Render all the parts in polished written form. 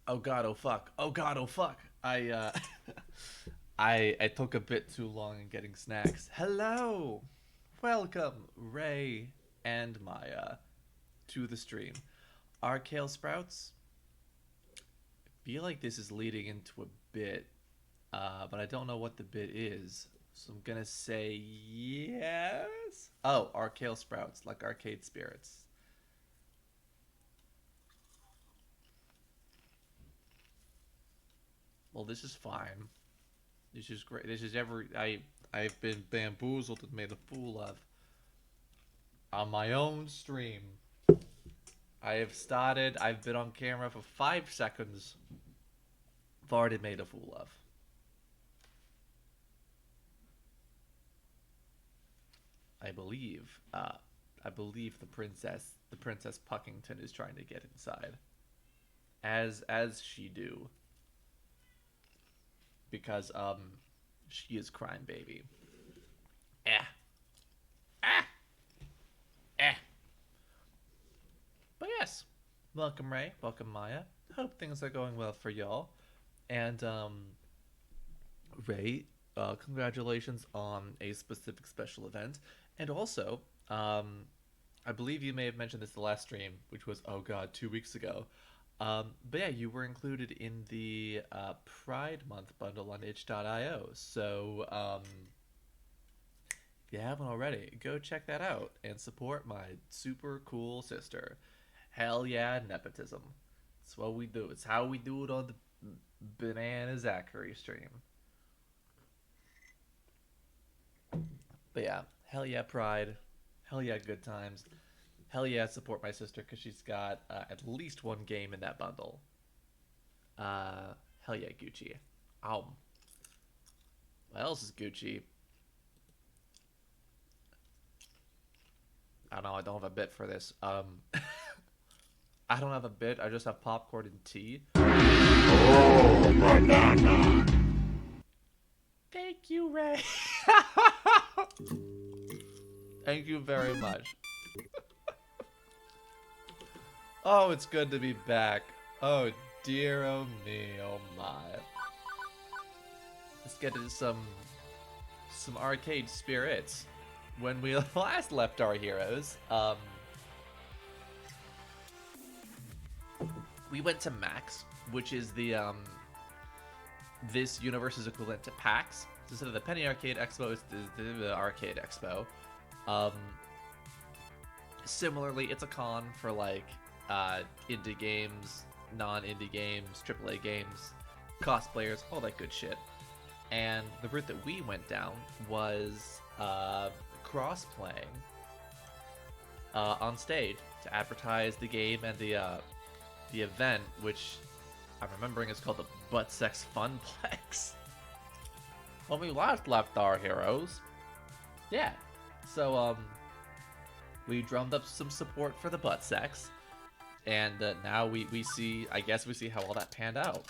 Oh god, oh fuck. Oh god, oh fuck. I took a bit too long in getting snacks. Hello. Welcome, Ray and Maya, to the stream. Are kale sprouts? I feel like this is leading into a bit, but I don't know what the bit is. So I'm gonna say yes. Oh, are kale sprouts like arcade spirits? Well, this is fine. This is great. This is I've been bamboozled and made a fool of on my own stream. I have started. I've been on camera for 5 seconds. I've already made a fool of. I believe. I believe the Princess Puckington is trying to get inside, as she do, because she is crime baby. Eh, eh, eh. But yes, welcome Ray, welcome Maya. Hope things are going well for y'all. And Ray, congratulations on a specific special event. And also, I believe you may have mentioned this the last stream, which was, oh god, 2 weeks ago. But yeah, you were included in the Pride Month bundle on itch.io. So if you haven't already, go check that out and support my super cool sister. Hell yeah, nepotism. It's what we do. It's how we do it on the Banana Zachary stream. But yeah, hell yeah, Pride. Hell yeah, good times. Hell yeah, support my sister because she's got at least one game in that bundle. Hell yeah, Gucci. What else is Gucci? I don't know. I don't have a bit for this. I don't have a bit. I just have popcorn and tea. Oh, banana. Thank you, Ray. Thank you very much. Oh, it's good to be back. Oh dear, oh me, oh my. Let's get into some arcade spirits. When we last left our heroes, we went to Max, which is the this universe's equivalent to PAX. So instead of the Penny Arcade Expo, it's the Arcade Expo. Um, Similarly, it's a con for like indie games, non-indie games, AAA games, cosplayers, all that good shit. And the route that we went down was cross-playing on stage to advertise the game and the event, which I'm remembering is called the Butt Sex Funplex. When we last left our heroes, yeah. So we drummed up some support for the butt sex, and now we see, I guess we see how all that panned out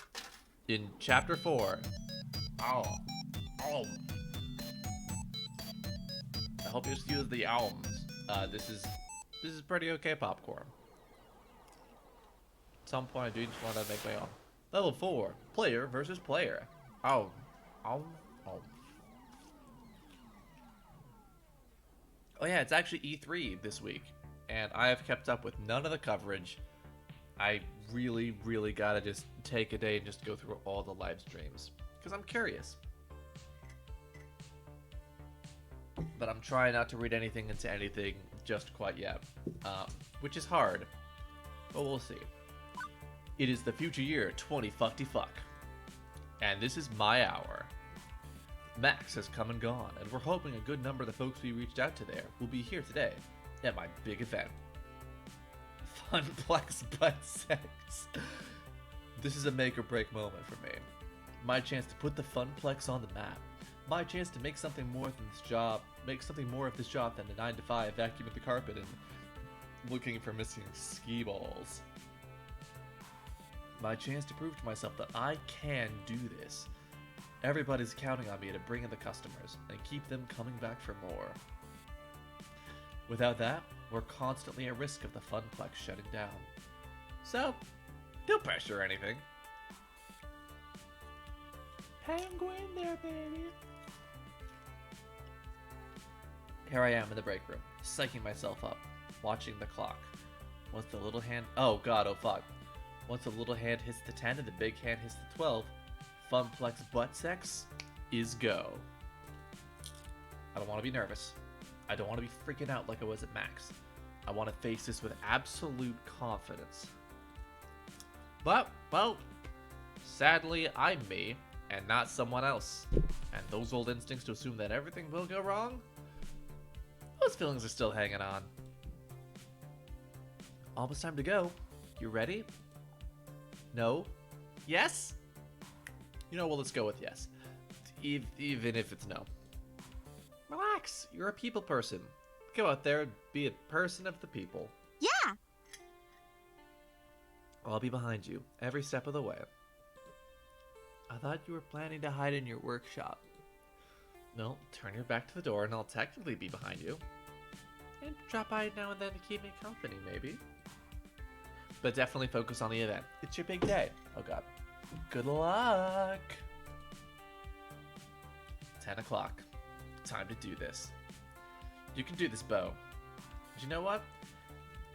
in chapter 4. Oh, oh. I hope you excuse the alms. This is pretty okay popcorn. At some point, I do just want to make my own. Level 4, player versus player. Oh, oh, oh. Oh yeah, it's actually E3 this week, and I have kept up with none of the coverage. I really, really gotta just take a day and just go through all the live streams, because I'm curious. but I'm trying not to read anything into anything just quite yet, which is hard, but we'll see. It is the future year 2050 and this is my hour. Max has come and gone, and we're hoping a good number of the folks we reached out to there will be here today at my big event. Funplex Butt Sex. This is a make or break moment for me. My chance to put the Funplex on the map. My chance to make something more than this job, make something more of this job than the 9 to 5 vacuuming the carpet and looking for missing ski balls. My chance to prove to myself that I can do this. Everybody's counting on me to bring in the customers and keep them coming back for more. Without that, we're constantly at risk of the Funplex shutting down. So, no pressure or anything. Penguin there, baby. Here I am in the break room, psyching myself up, watching the clock. Once the little hand... Oh god, oh fuck. Once the little hand hits the 10 and the big hand hits the 12, Funplex Butt Sex is go. I don't want to be nervous. I don't want to be freaking out like I was at Max. I want to face this with absolute confidence. But, well, sadly, I'm me, and not someone else. And those old instincts to assume that everything will go wrong? Those feelings are still hanging on. Almost time to go. You ready? No? Yes? You know, well, let's go with yes. Even if it's no. Relax. You're a people person. Go out there and be a person of the people. Yeah. I'll be behind you every step of the way. I thought you were planning to hide in your workshop. No, turn your back to the door and I'll technically be behind you. And drop by now and then to keep me company, maybe. But definitely focus on the event. It's your big day. Oh god. Good luck! 10 o'clock. Time to do this. You can do this, Bo. But you know what?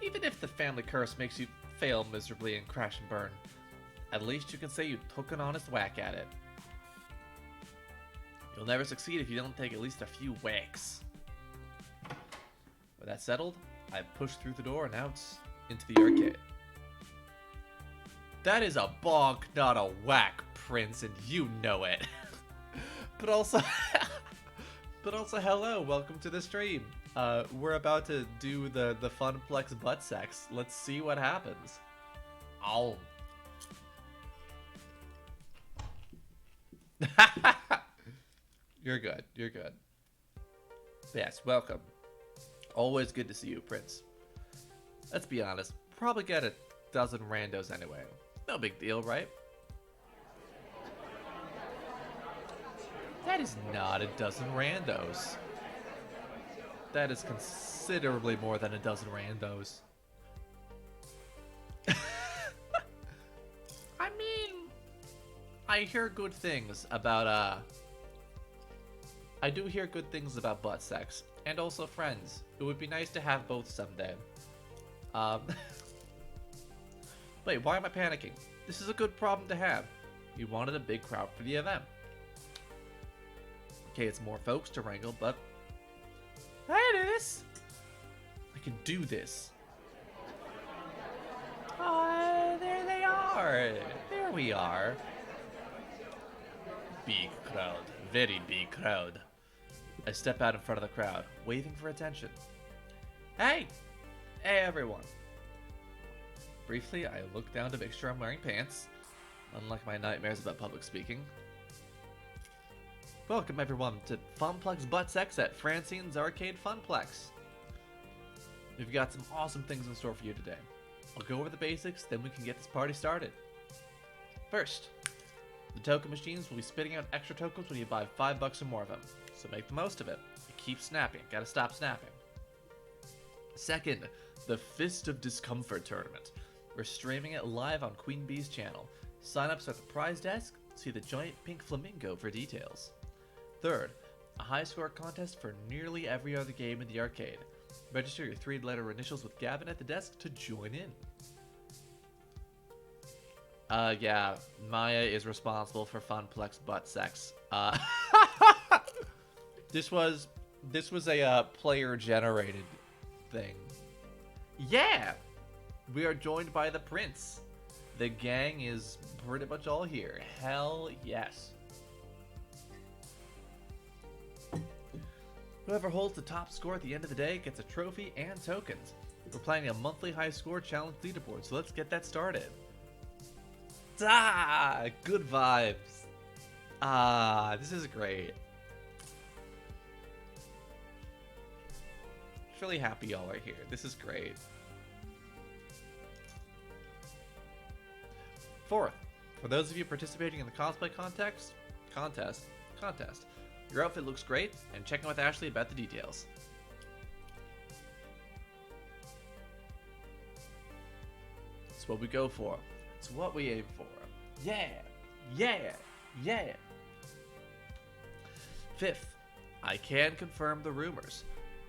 Even if the family curse makes you fail miserably and crash and burn, at least you can say you took an honest whack at it. You'll never succeed if you don't take at least a few whacks. With that settled, I push through the door and out into the arcade. That is a bonk, not a whack, Prince, and you know it. but also, hello, welcome to the stream. We're about to do the Funplex Butt Sex. Let's see what happens. Oh. You're good. You're good. Yes, welcome. Always good to see you, Prince. Let's be honest. Probably get a dozen randos anyway. No big deal, right? That is not a dozen randos. That is considerably more than a dozen randos. I mean, I hear good things about, I do hear good things about butt sex, and also friends. It would be nice to have both someday. Wait, why am I panicking? This is a good problem to have. You wanted a big crowd for the event. Okay, it's more folks to wrangle, but I do this. I can do this. There they are. There we are. Big crowd. Very big crowd. I step out in front of the crowd, waving for attention. Hey! Hey, everyone. Briefly, I look down to make sure I'm wearing pants, unlike my nightmares about public speaking. Welcome, everyone, to Funplex Butt Sex at Francine's Arcade Funplex. We've got some awesome things in store for you today. I'll go over the basics, then we can get this party started. First, the token machines will be spitting out extra tokens when you buy $5 or more of them, so make the most of it. Keep snapping, gotta stop snapping. Second, the Fist of Discomfort Tournament. We're streaming it live on Queen Bee's channel. Sign-ups are at the prize desk, see the giant pink flamingo for details. Third, a high score contest for nearly every other game in the arcade. Register your 3-letter initials with Gavin at the desk to join in. Yeah, Maya is responsible for Funplex Butt Sex. This was This was a player-generated thing. Yeah! We are joined by the prince. The gang is pretty much all here. Hell yes. Whoever holds the top score at the end of the day gets a trophy and tokens. We're playing a monthly high score challenge leaderboard, so let's get that started. Ah, good vibes. Ah, this is great. Really happy y'all are here. This is great. Fourth, for those of you participating in the cosplay contest, your outfit looks great, and check in with Ashley about the details. It's what we go for. It's what we aim for. Yeah! Yeah! Yeah! Fifth, I can confirm the rumors.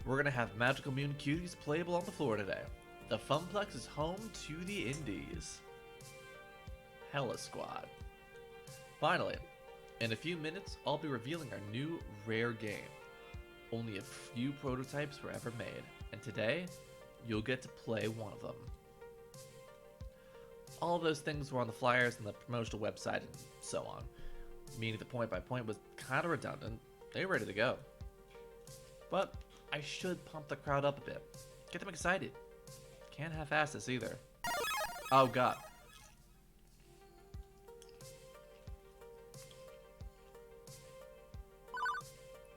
We're gonna have Magical Moon Cuties playable on the floor today. The Funplex is home to the indies. Hella Squad. Finally, in a few minutes, I'll be revealing our new rare game. Only a few prototypes were ever made, and today, you'll get to play one of them. All of those things were on the flyers and the promotional website and so on, meaning the point by point was kinda redundant. They were ready to go. But I should pump the crowd up a bit. Get them excited. Can't half-ass this either. Oh god.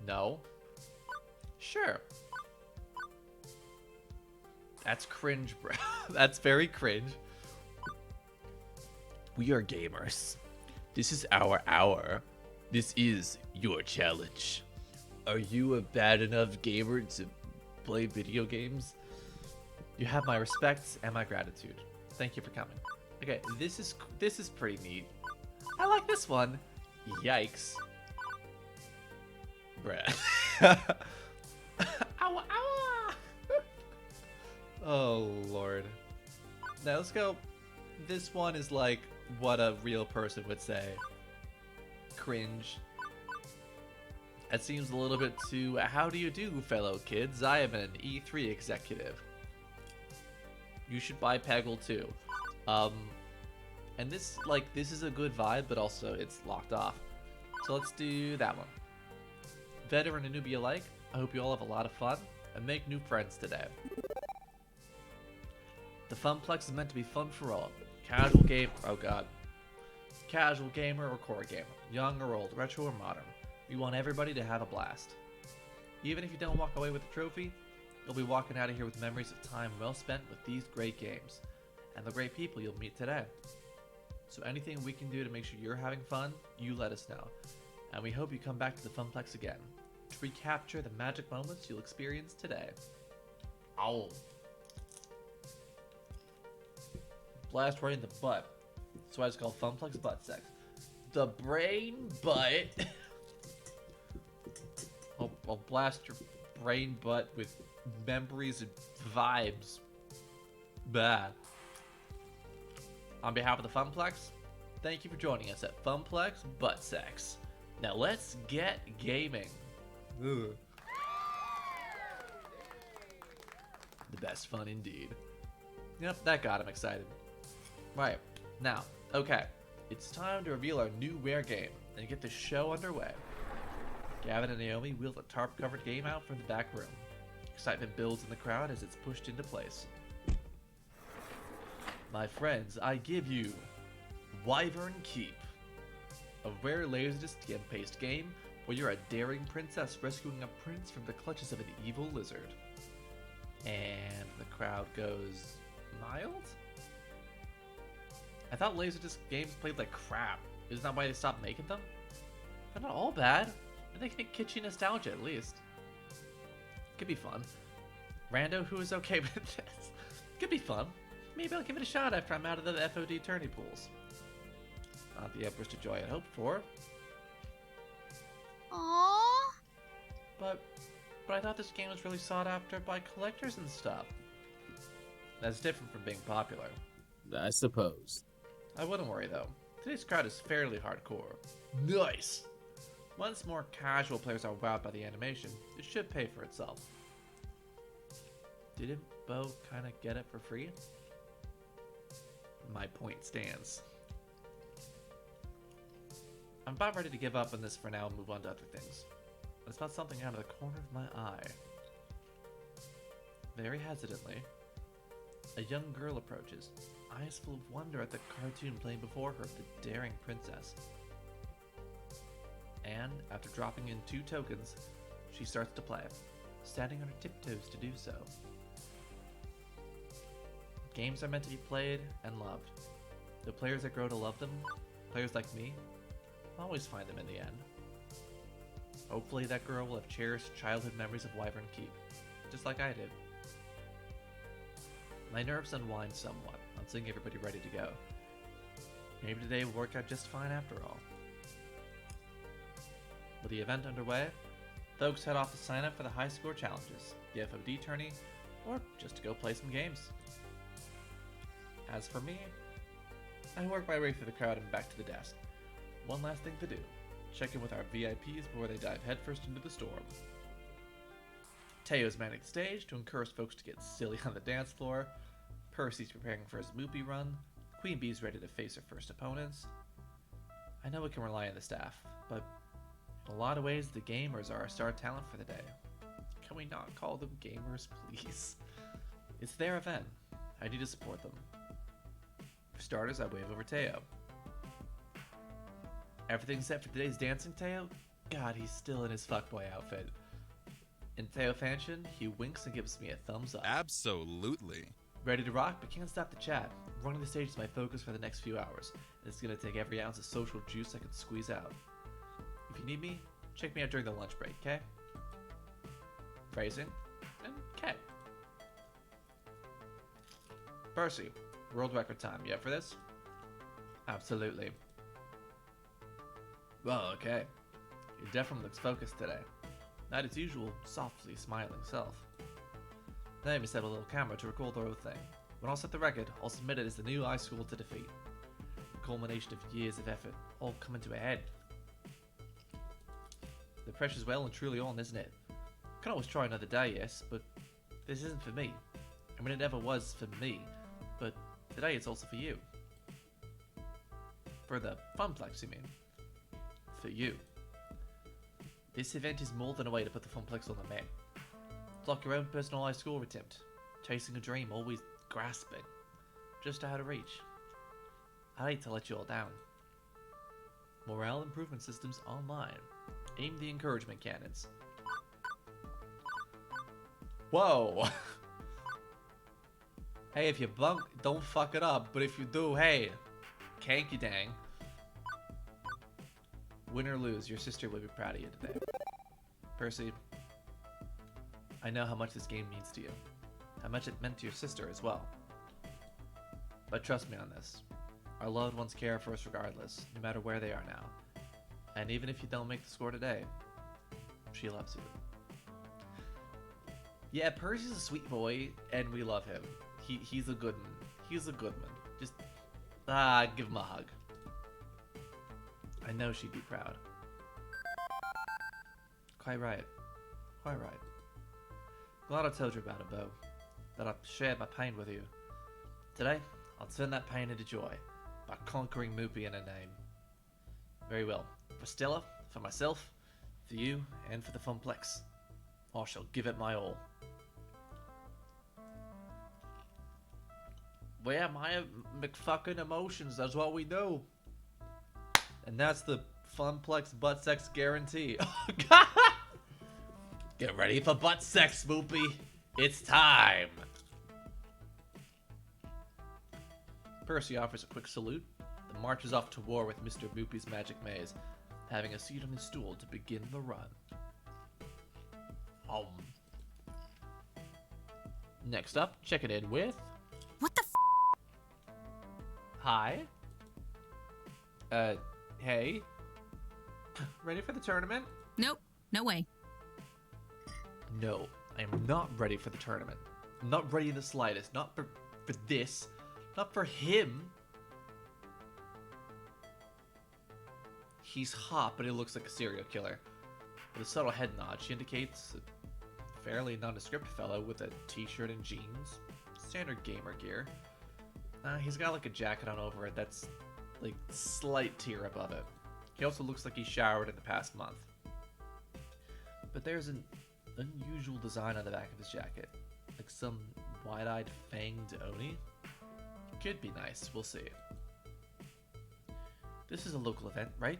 No. Sure. That's cringe, bro. That's very cringe. We are gamers. This is our hour. This is your challenge. Are you a bad enough gamer to play video games? You have my respect and my gratitude. Thank you for coming. Okay, this is pretty neat. I like this one. Yikes. Bruh. Ow, ow. Oh lord. Now let's go. This one is like what a real person would say. Cringe. That seems a little bit too, how do you do, fellow kids? I am an E3 executive. You should buy Peggle too. And this is a good vibe, but also it's locked off. So let's do that one. Veteran and newbie alike, I hope you all have a lot of fun and make new friends today. The Funplex is meant to be fun for all. Casual game, oh god. Casual gamer or core gamer, young or old, retro or modern. We want everybody to have a blast. Even if you don't walk away with a trophy, you'll be walking out of here with memories of time well spent with these great games and the great people you'll meet today. So anything we can do to make sure you're having fun, you let us know. And we hope you come back to the Funplex again to recapture the magic moments you'll experience today. Ow. Blast right in the butt. That's why it's called Funplex Butt Sex. The brain butt. I'll blast your brain butt with memories and vibes. Bah. On behalf of the Funplex, thank you for joining us at Funplex Butt Sex. Now let's get gaming. Ugh. The best fun indeed. Yep, that got him excited. Right, now, okay. It's time to reveal our new rare game and get the show underway. Gavin and Naomi wheel the tarp-covered game out from the back room. Excitement builds in the crowd as it's pushed into place. My friends, I give you Wyvern Keep, a rare Laserdisc skin-paced game where you're a daring princess rescuing a prince from the clutches of an evil lizard. And the crowd goes mild? I thought Laserdisc games played like crap. Isn't that why they stopped making them? They're not all bad. They can make kitschy nostalgia at least. Could be fun. Rando, who is okay with this? Could be fun. Maybe I'll give it a shot after I'm out of the FOD tourney pools. Not the Empress to joy I hoped for. Aww. But I thought this game was really sought after by collectors and stuff. That's different from being popular. I suppose. I wouldn't worry though. Today's crowd is fairly hardcore. Nice! Once more casual players are wowed by the animation, it should pay for itself. Didn't Bo kinda get it for free? My point stands. I'm about ready to give up on this for now and move on to other things. I spot something out of the corner of my eye. Very hesitantly, a young girl approaches, eyes full of wonder at the cartoon playing before her, the daring princess. And, after dropping in 2 tokens, she starts to play, standing on her tiptoes to do so. Games are meant to be played and loved. The players that grow to love them, players like me, always find them in the end. Hopefully that girl will have cherished childhood memories of Wyvern Keep, just like I did. My nerves unwind somewhat on seeing everybody ready to go. Maybe today will work out just fine after all. With the event underway, folks head off to sign up for the high score challenges, the FOD tourney, or just to go play some games. As for me, I work my way through the crowd and back to the desk. One last thing to do, check in with our VIPs before they dive headfirst into the storm. Teo's manning the stage to encourage folks to get silly on the dance floor. Percy's preparing for his Moopy run. Queen Bee's ready to face her first opponents. I know we can rely on the staff, but in a lot of ways the gamers are our star talent for the day. Can we not call them gamers, please? It's their event. I need to support them. For starters, I wave over Teo. Everything set for today's dancing, Teo? God, he's still in his fuckboy outfit. In Teo Fanshin, he winks and gives me a thumbs up. Absolutely. Ready to rock, but can't stop the chat. Running the stage is my focus for the next few hours. It's gonna take every ounce of social juice I can squeeze out. If you need me, check me out during the lunch break, okay? Phrasing, and K. Percy, world record time. You up for this? Absolutely. Well, okay. You definitely looks focused today. Not its usual, softly smiling self. Then I even set a little camera to record the whole thing. When I'll set the record, I'll submit it as the new high school to defeat. The culmination of years of effort, all coming to a head. The pressure's well and truly on, isn't it? Can always try another day, yes, but this isn't for me. I mean, it never was for me, but today it's also for you. For the Funplex, you mean? For you. This event is more than a way to put the Funplex on the map. It's like your own personalized score attempt. Chasing a dream, always grasping. Just out of reach. I hate to let you all down. Morale improvement systems online. Aim the encouragement cannons. Whoa! Hey, if you bunk, don't fuck it up. But if you do, hey, kanky dang. Win or lose, your sister will be proud of you today. Percy, I know how much this game means to you. How much it meant to your sister as well. But trust me on this. Our loved ones care for us regardless, no matter where they are now. And even if you don't make the score today, she loves you. Yeah, Percy's a sweet boy, and we love him. He's a good one. He's a good one. Just, give him a hug. I know she'd be proud. Quite right. Quite right. Glad I told you about it, Bo. That I've shared my pain with you. Today, I'll turn that pain into joy by conquering Moopy in her name. Very well. For Stella, for myself, for you, and for the Funplex. I shall give it my all. Well, my McFucking emotions, that's what we do. And that's the Funplex butt sex guarantee. Oh, God! Get ready for butt sex, Moopy. It's time. Percy offers a quick salute, then marches off to war with Mr. Moopy's magic maze, having a seat on his stool to begin the run. Next up, checking in with... What the f? Hi. Hey. Ready for the tournament? Nope, no way. No, I am not ready for the tournament. I'm not ready in the slightest. Not for this. Not for him. He's hot, but he looks like a serial killer. With a subtle head nod, she indicates a fairly nondescript fellow with a t-shirt and jeans. Standard gamer gear. He's got like a jacket on over it that's like slight tier above it. He also looks like he showered in the past month. But there's an unusual design on the back of his jacket. Like some wide-eyed fanged Oni. Could be nice, we'll see. This is a local event, right?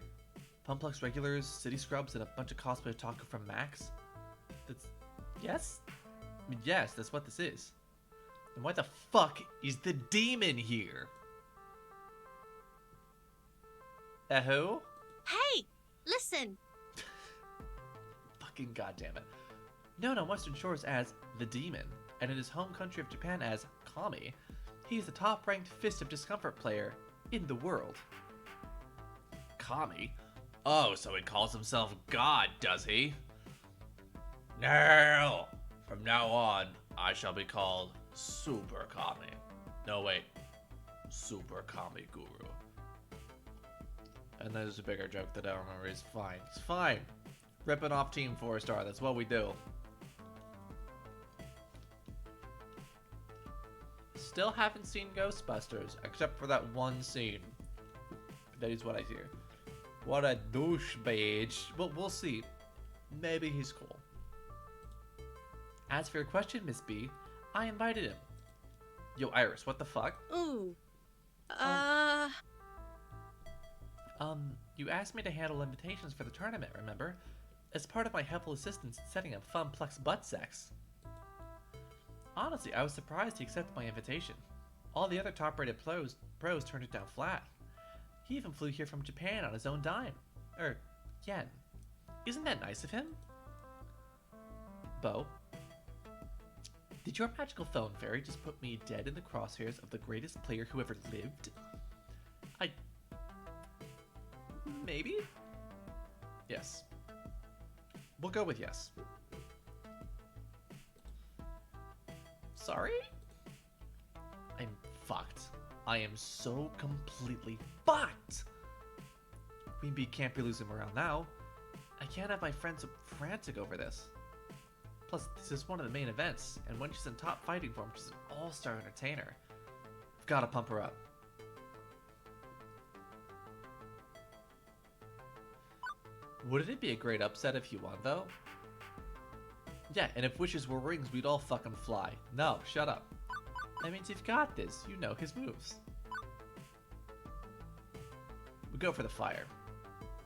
Funplex regulars, city scrubs, and a bunch of cosplay otaku from Max? That's... yes? I mean, yes, that's what this is. Then why the fuck is the demon here? Who? Hey, listen. Fucking goddamn it. Known on Western Shores as the Demon, and in his home country of Japan as Kami, he is the top-ranked Fist of Discomfort player in the world. Kami? Oh, so he calls himself God, does he? No! From now on, I shall be called Super Kami. No, wait. Super Kami Guru. And there's a bigger joke that I don't remember. It's fine. It's fine. Ripping off Team 4-Star. That's what we do. Still haven't seen Ghostbusters, except for that one scene. That is what I hear. What a douchebag. Well, we'll see. Maybe he's cool. As for your question, Miss B, I invited him. Yo, Iris, what the fuck? Ooh. You asked me to handle invitations for the tournament, remember? As part of my helpful assistance in setting up Funplex butt sex. Honestly, I was surprised he accepted my invitation. All the other top-rated pros turned it down flat. He even flew here from Japan on his own dime. Yen. Isn't that nice of him? Bo, did your magical phone fairy just put me dead in the crosshairs of the greatest player who ever lived? Maybe? Yes. We'll go with yes. Sorry? I'm fucked. I am so completely fucked! Queen Bee can't be losing morale now. I can't have my friends frantic over this. Plus, this is one of the main events, and when she's in top fighting form, she's an all-star entertainer. I've gotta pump her up. Wouldn't it be a great upset if you won, though? Yeah, and if wishes were rings, we'd all fucking fly. No, shut up. That means you've got this. You know his moves. We go for the fire.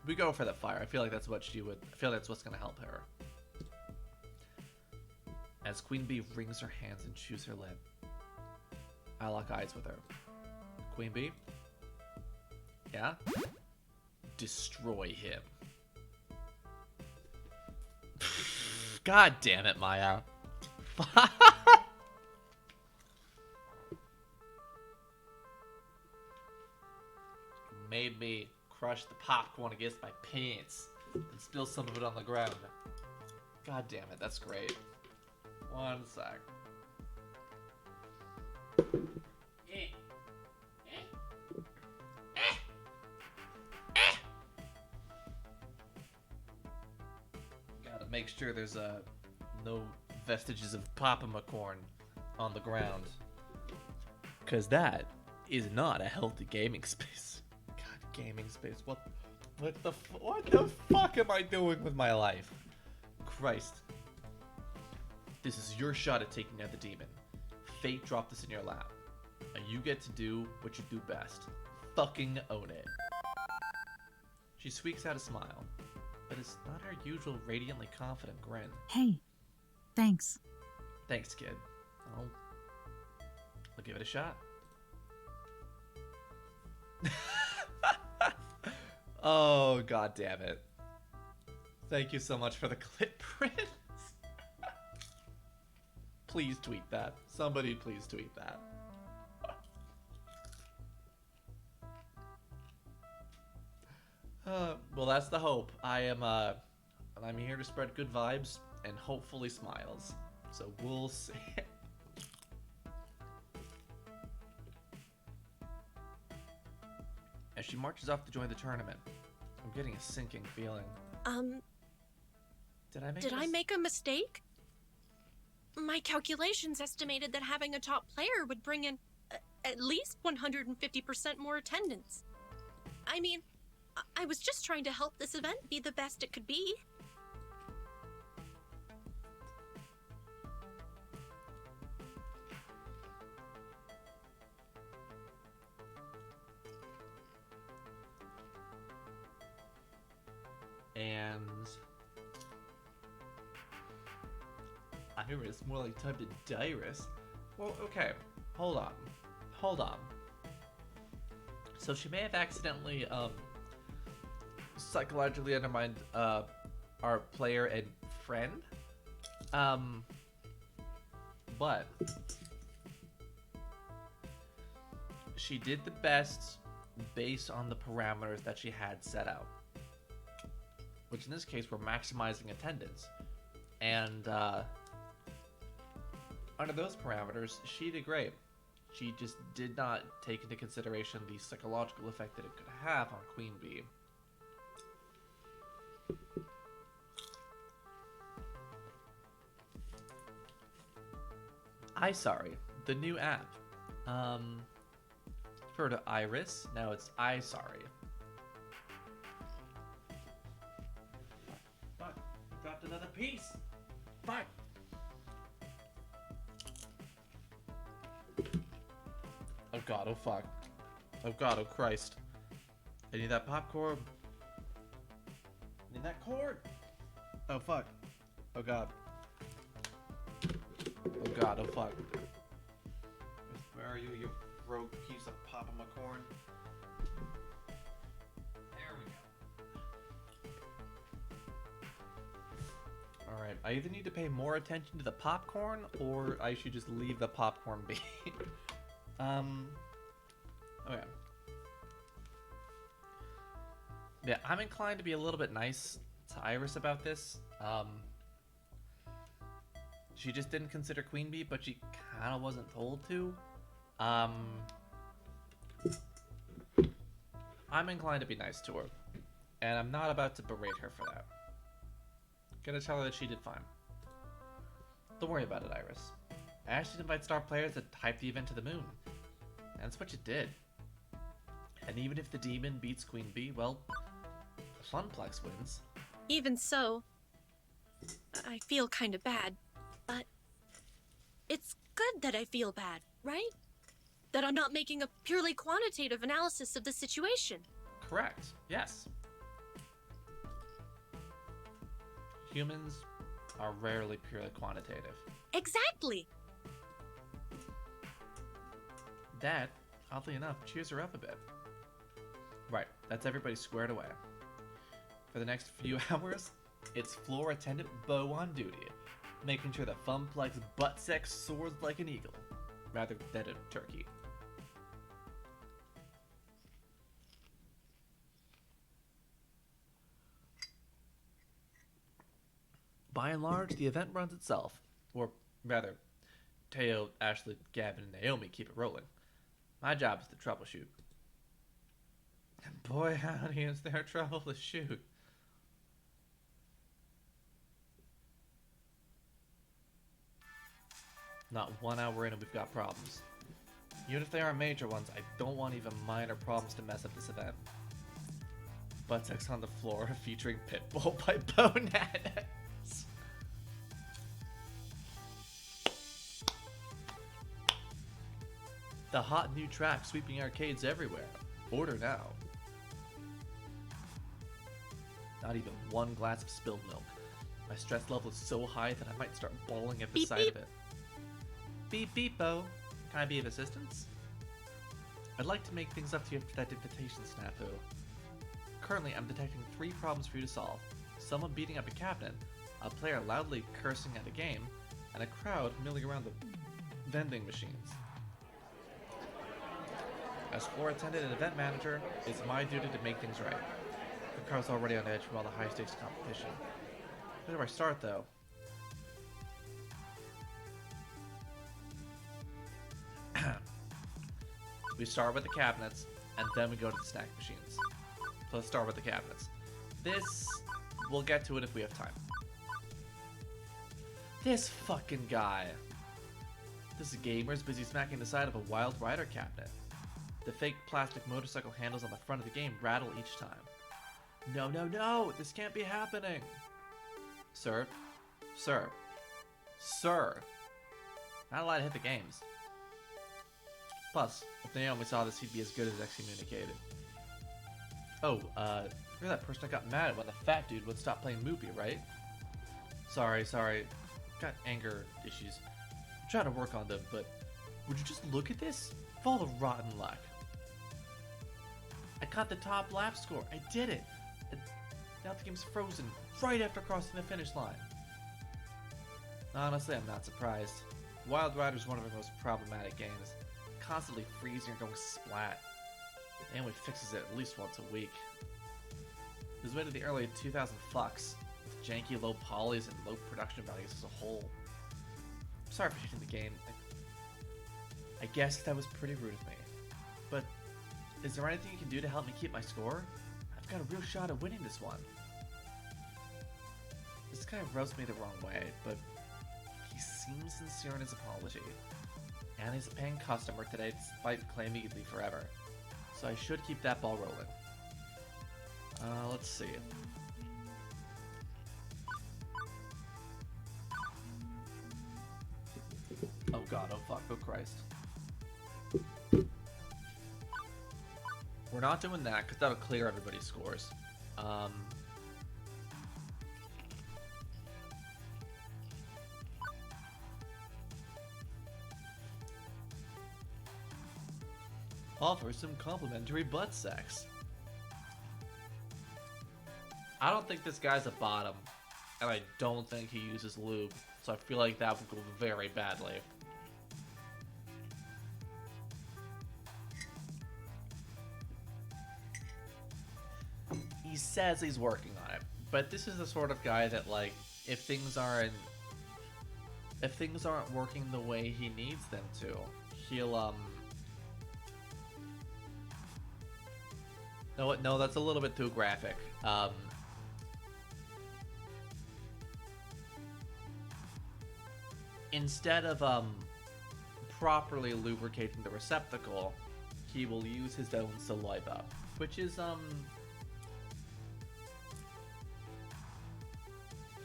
We go for the fire. I feel like that's what she would... I feel like that's what's gonna help her. As Queen Bee wrings her hands and chews her lip, I lock eyes with her. Queen Bee? Yeah? Destroy him. God damn it, Maya. Made me crush the popcorn against my pants and spill some of it on the ground. God damn it, that's great. One sec. Gotta make sure there's no vestiges of popcorn on the ground, because that is not a healthy gaming space. God, gaming space. What the fuck am I doing with my life? Christ. This is your shot at taking out the demon. Fate dropped this in your lap, and you get to do what you do best. Fucking own it. She squeaks out a smile, but it's not her usual radiantly confident grin. Hey, thanks. Thanks, kid. I'll give it a shot. Oh, god damn it. Thank you so much for the clip print. Please tweet that. Somebody please tweet that. Well, that's the hope. I'm here to spread good vibes and hopefully smiles. So we'll see. As she marches off to join the tournament, I'm getting a sinking feeling. Did Did I make a mistake? My calculations estimated that having a top player would bring in at least 150% more attendance. I mean, I was just trying to help this event be the best it could be. And Iris, more like time to Dyrus. Well, okay, hold on. So she may have accidentally psychologically undermined our player and friend, but she did the best based on the parameters that she had set out, which in this case were maximizing attendance. And under those parameters, she did great. She just did not take into consideration the psychological effect that it could have on Queen Bee. iSorry, the new app. Refer to Iris, now it's iSorry. Fuck, dropped another piece. Fuck. Oh god, oh fuck. Oh god, oh Christ. I need that popcorn. I need that cord. Oh fuck. Oh god. Oh god, oh fuck. Where are you, you rogue piece of Papa corn? There we go. Alright, I either need to pay more attention to the popcorn, or I should just leave the popcorn be. Okay. Yeah, I'm inclined to be a little bit nice to Iris about this. She just didn't consider Queen Bee, but she kind of wasn't told to. I'm inclined to be nice to her, and I'm not about to berate her for that. Gonna tell her that she did fine. Don't worry about it, Iris. Ash should invite star players to hype the event to the moon. And that's what you did. And even if the demon beats Queen Bee, well, Funplex wins. Even so, I feel kind of bad, but it's good that I feel bad, right? That I'm not making a purely quantitative analysis of the situation. Correct, yes. Humans are rarely purely quantitative. Exactly! That, oddly enough, cheers her up a bit. Right, that's everybody squared away. For the next few hours, it's floor attendant Bo on duty, making sure that Funplex butt sex soars like an eagle, rather than a turkey. By and large, the event runs itself, or rather, Teo, Ashley, Gavin, and Naomi keep it rolling. My job is to troubleshoot. And boy, howdy, is there trouble to shoot. Not 1 hour in and we've got problems. Even if they aren't major ones, I don't want even minor problems to mess up this event. Butt sex on the floor featuring Pitbull by Bonettes. The hot new track sweeping arcades everywhere. Order now. Not even one glass of spilled milk. My stress level is so high that I might start bawling at the Beep, sight beep. of it. Beep beep Bo. Can I be of assistance? I'd like to make things up to you after that invitation snafu. Currently, I'm detecting 3 problems for you to solve. Someone beating up a cabinet, a player loudly cursing at a game, and a crowd milling around the vending machines. As floor attendant and event manager, it's my duty to make things right. The crowd's already on edge from all the high-stakes competition. Where do I start, though? We start with the cabinets, and then we go to the snack machines. So let's start with the cabinets. This, we'll get to it if we have time. This fucking guy. This gamer's busy smacking the side of a Wild Rider cabinet. The fake plastic motorcycle handles on the front of the game rattle each time. No, no, no! This can't be happening! Sir? Sir? Sir! Not allowed to hit the games. Plus, if Naomi saw this, he'd be as good as excommunicated. Oh, you're that person that got mad when the fat dude would stop playing Moopy, right? Sorry. Got anger issues. I'm trying to work on them, but would you just look at this? Of all the rotten luck. I caught the top lap score. I did it. And now the game's frozen right after crossing the finish line. Honestly, I'm not surprised. Wild Rider is one of our most problematic games. Constantly freezing or going splat. And we fixes it at least once a week. It was made in the early 2000 fucks, with janky low polys and low production values as a whole. I'm sorry for hitting the game. I guess that was pretty rude of me. But is there anything you can do to help me keep my score? I've got a real shot at winning this one. This guy rubs me the wrong way, but he seems sincere in his apology. And he's a paying customer today despite claiming he'd leave forever. So I should keep that ball rolling. Let's see. Oh god, oh fuck, oh Christ. We're not doing that, because that'll clear everybody's scores. Offer some complimentary butt sex. I don't think this guy's a bottom, and I don't think he uses lube, so I feel like that would go very badly. He says he's working on it, but this is the sort of guy that, like, if things aren't working the way he needs them to, he'll No, that's a little bit too graphic. Instead of properly lubricating the receptacle, he will use his own saliva, which is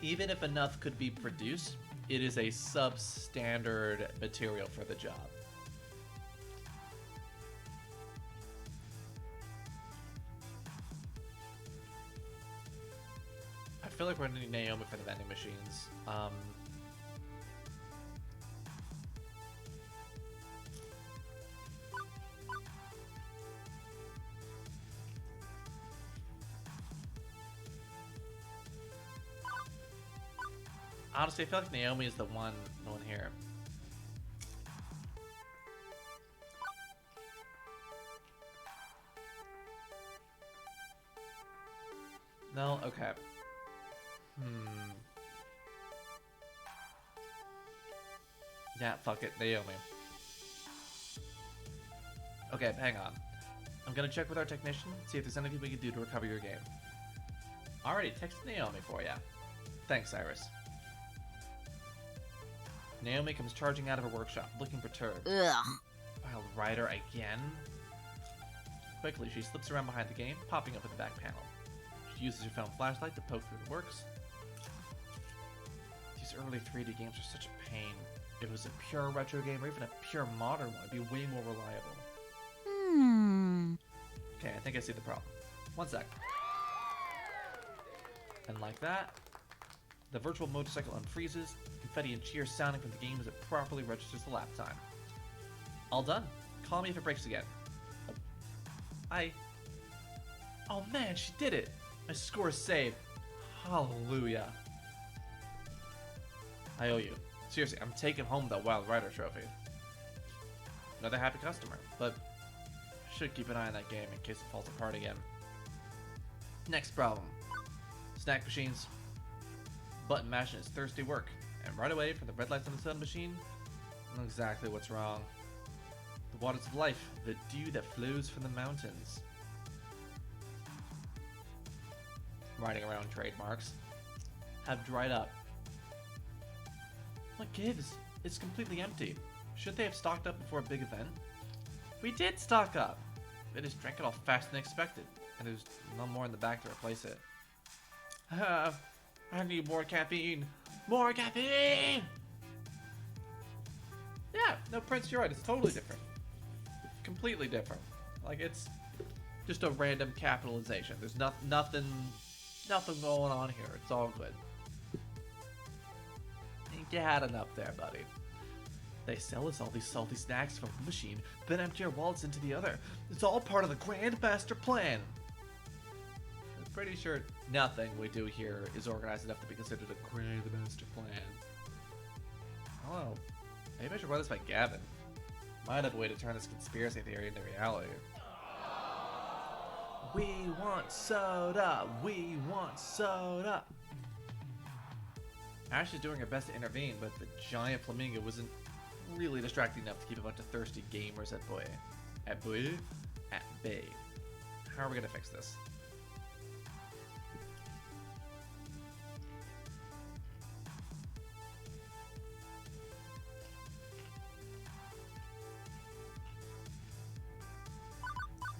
even if enough could be produced, it is a substandard material for the job. I feel like we're gonna need Naomi for the vending machines. Honestly, I feel like Naomi is the one here. No? Okay. Yeah, fuck it, Naomi. Okay, hang on. I'm gonna check with our technician, see if there's anything we can do to recover your game. Already texted Naomi for ya. Thanks, Iris. Naomi comes charging out of her workshop, looking perturbed. Ugh. Wild Rider again? Quickly, she slips around behind the game, popping up in the back panel. She uses her phone flashlight to poke through the works. These early 3D games are such a pain. If it was a pure retro game or even a pure modern one, it'd be way more reliable. Okay, I think I see the problem. One sec. And like that, the virtual motorcycle unfreezes, confetti and cheers sounding from the game as it properly registers the lap time. All done. Call me if it breaks again. Oh man, she did it! My score is saved. Hallelujah. I owe you. Seriously, I'm taking home the Wild Rider trophy. Another happy customer, but I should keep an eye on that game in case it falls apart again. Next problem. Snack machines. Button mashing is thirsty work, and right away from the red lights on the sun machine, I know exactly what's wrong. The waters of life, the dew that flows from the mountains. riding around trademarks, have dried up. What gives? It's completely empty. Should they have stocked up before a big event? We did stock up! They just drank it all faster than expected, and there's no more in the back to replace it. I need more caffeine! More caffeine! Yeah, no, Prince, you're right. It's totally different. Completely different. Like, it's just a random capitalization. There's nothing going on here. It's all good. You had enough there, buddy. They sell us all these salty snacks from one machine, then empty our wallets into the other. It's all part of the Grand Master Plan. I'm pretty sure nothing we do here is organized enough to be considered a Grand Master Plan. I don't know. Maybe I should run this by Gavin. Might have a way to turn this conspiracy theory into reality. We want soda! We want soda! Ash is doing her best to intervene, but the giant flamingo wasn't really distracting enough to keep a bunch of thirsty gamers at bay. At bay. How are we gonna fix this?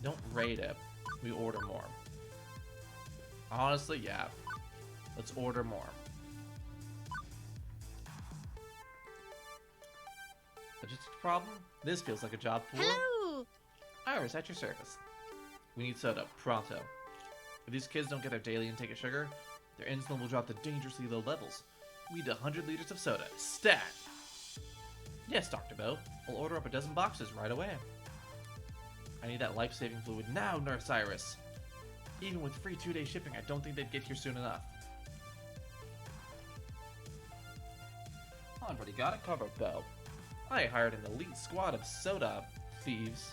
Don't rate it. We order more. Honestly, yeah. Let's order more. Logistics problem? This feels like a job for... Hello! Iris, at your service. We need soda, pronto. If these kids don't get their daily intake of sugar, their insulin will drop to dangerously low levels. We need 100 liters of soda. Stat! Yes, Dr. Bo. I'll order up a dozen boxes right away. I need that life-saving fluid now, Nurse Iris. Even with free 2-day shipping, I don't think they'd get here soon enough. Already got it covered, Bo. I hired an elite squad of soda thieves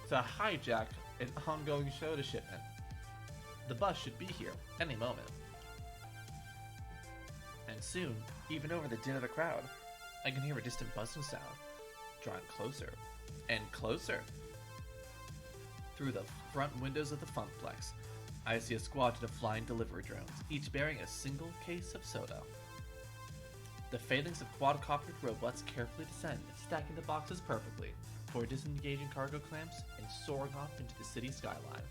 to hijack an ongoing soda shipment. The bus should be here any moment. And soon, even over the din of the crowd, I can hear a distant buzzing sound, drawing closer and closer. Through the front windows of the Funplex, I see a squadron of flying delivery drones, each bearing a single case of soda. The phalanx of quadcoptered robots carefully descend, stacking the boxes perfectly, before disengaging cargo clamps and soaring off into the city skyline.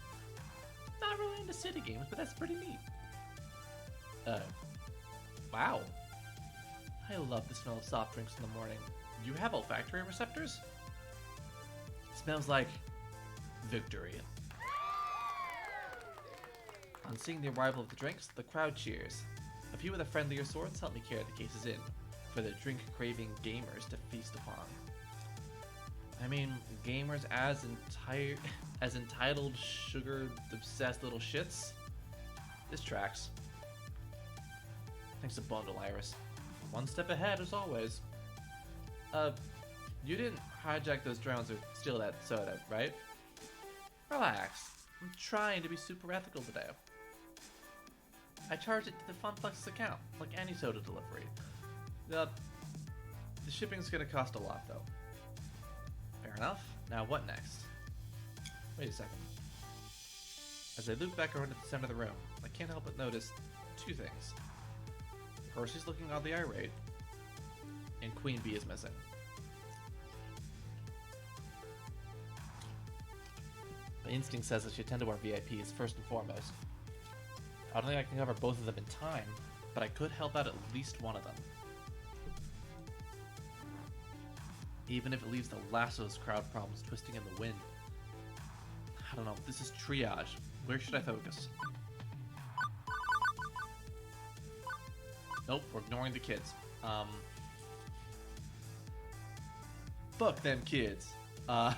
Not really into city games, but that's pretty neat. Wow. I love the smell of soft drinks in the morning. Do you have olfactory receptors? It smells like victory. On seeing the arrival of the drinks, the crowd cheers. A few of the friendlier sorts help me carry the cases in, for the drink-craving gamers to feast upon. I mean, gamers as entitled, sugar-obsessed little shits? This tracks. Thanks to Bundle, Iris. One step ahead, as always. You didn't hijack those drones or steal that soda, right? Relax. I'm trying to be super ethical today. I charged it to the Funplex account, like any soda delivery. The shipping's gonna cost a lot, though. Fair enough. Now what next? Wait a second. As I loop back around to the center of the room, I can't help but notice two things. Percy's looking oddly irate, and Queen Bee is missing. My instinct says I should tend to our VIPs first and foremost. I don't think I can cover both of them in time, but I could help out at least one of them. Even if it leaves the last of those crowd problems twisting in the wind. I don't know, this is triage. Where should I focus? Nope, we're ignoring the kids. Fuck them kids. God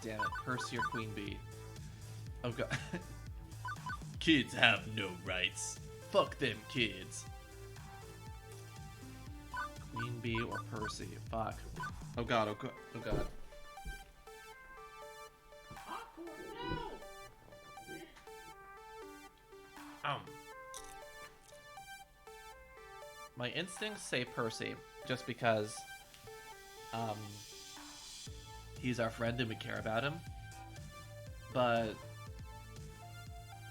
damn it, Percy or Queen Bee. Oh god. Kids have no rights. Fuck them kids. Queen Bee or Percy. Fuck. Oh god, oh god, oh god. My instincts say Percy, just because um, he's our friend and we care about him. But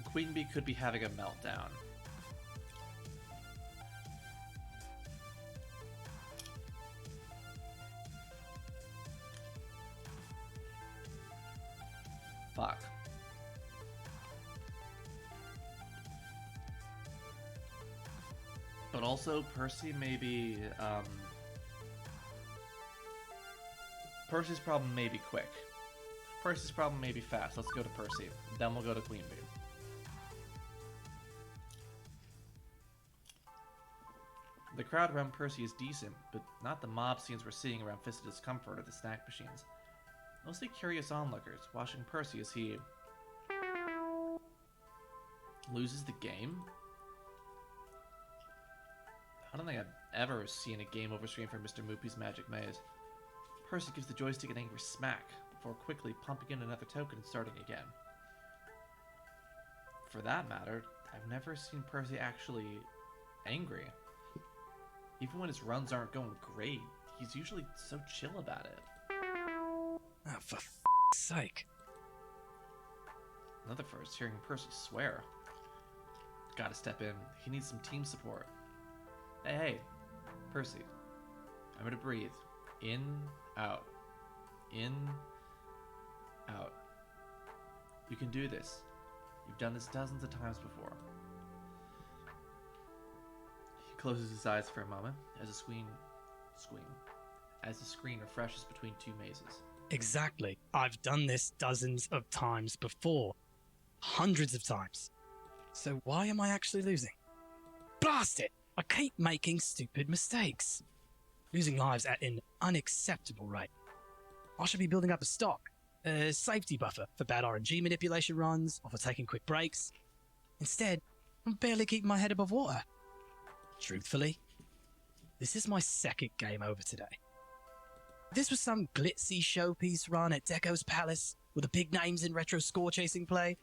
Queen Bee could be having a meltdown. Fuck. But also, Percy maybe, Percy's problem may be quick. Percy's problem may be fast. Let's go to Percy. Then we'll go to Queen Bee. The crowd around Percy is decent, but not the mob scenes we're seeing around Fist of Discomfort or the snack machines. Mostly curious onlookers, watching Percy as he loses the game. I don't think I've ever seen a game over screen from Mr. Moopy's Magic Maze. Percy gives the joystick an angry smack, before quickly pumping in another token and starting again. For that matter, I've never seen Percy actually angry. Even when his runs aren't going great, he's usually so chill about it. Oh, for sake. Another first, hearing Percy swear. Gotta step in. He needs some team support. Hey, Percy. I'm gonna breathe. In, out. In, out. You can do this. You've done this dozens of times before. He closes his eyes for a moment as the screen refreshes between two mazes. Exactly. I've done this dozens of times before. Hundreds of times. So why am I actually losing? Blast it! I keep making stupid mistakes. Losing lives at an unacceptable rate. I should be building up a stock. A safety buffer for bad RNG manipulation runs or for taking quick breaks. Instead, I'm barely keeping my head above water. Truthfully, this is my second game over today. If this was some glitzy showpiece run at Deco's Palace with the big names in retro score chasing play,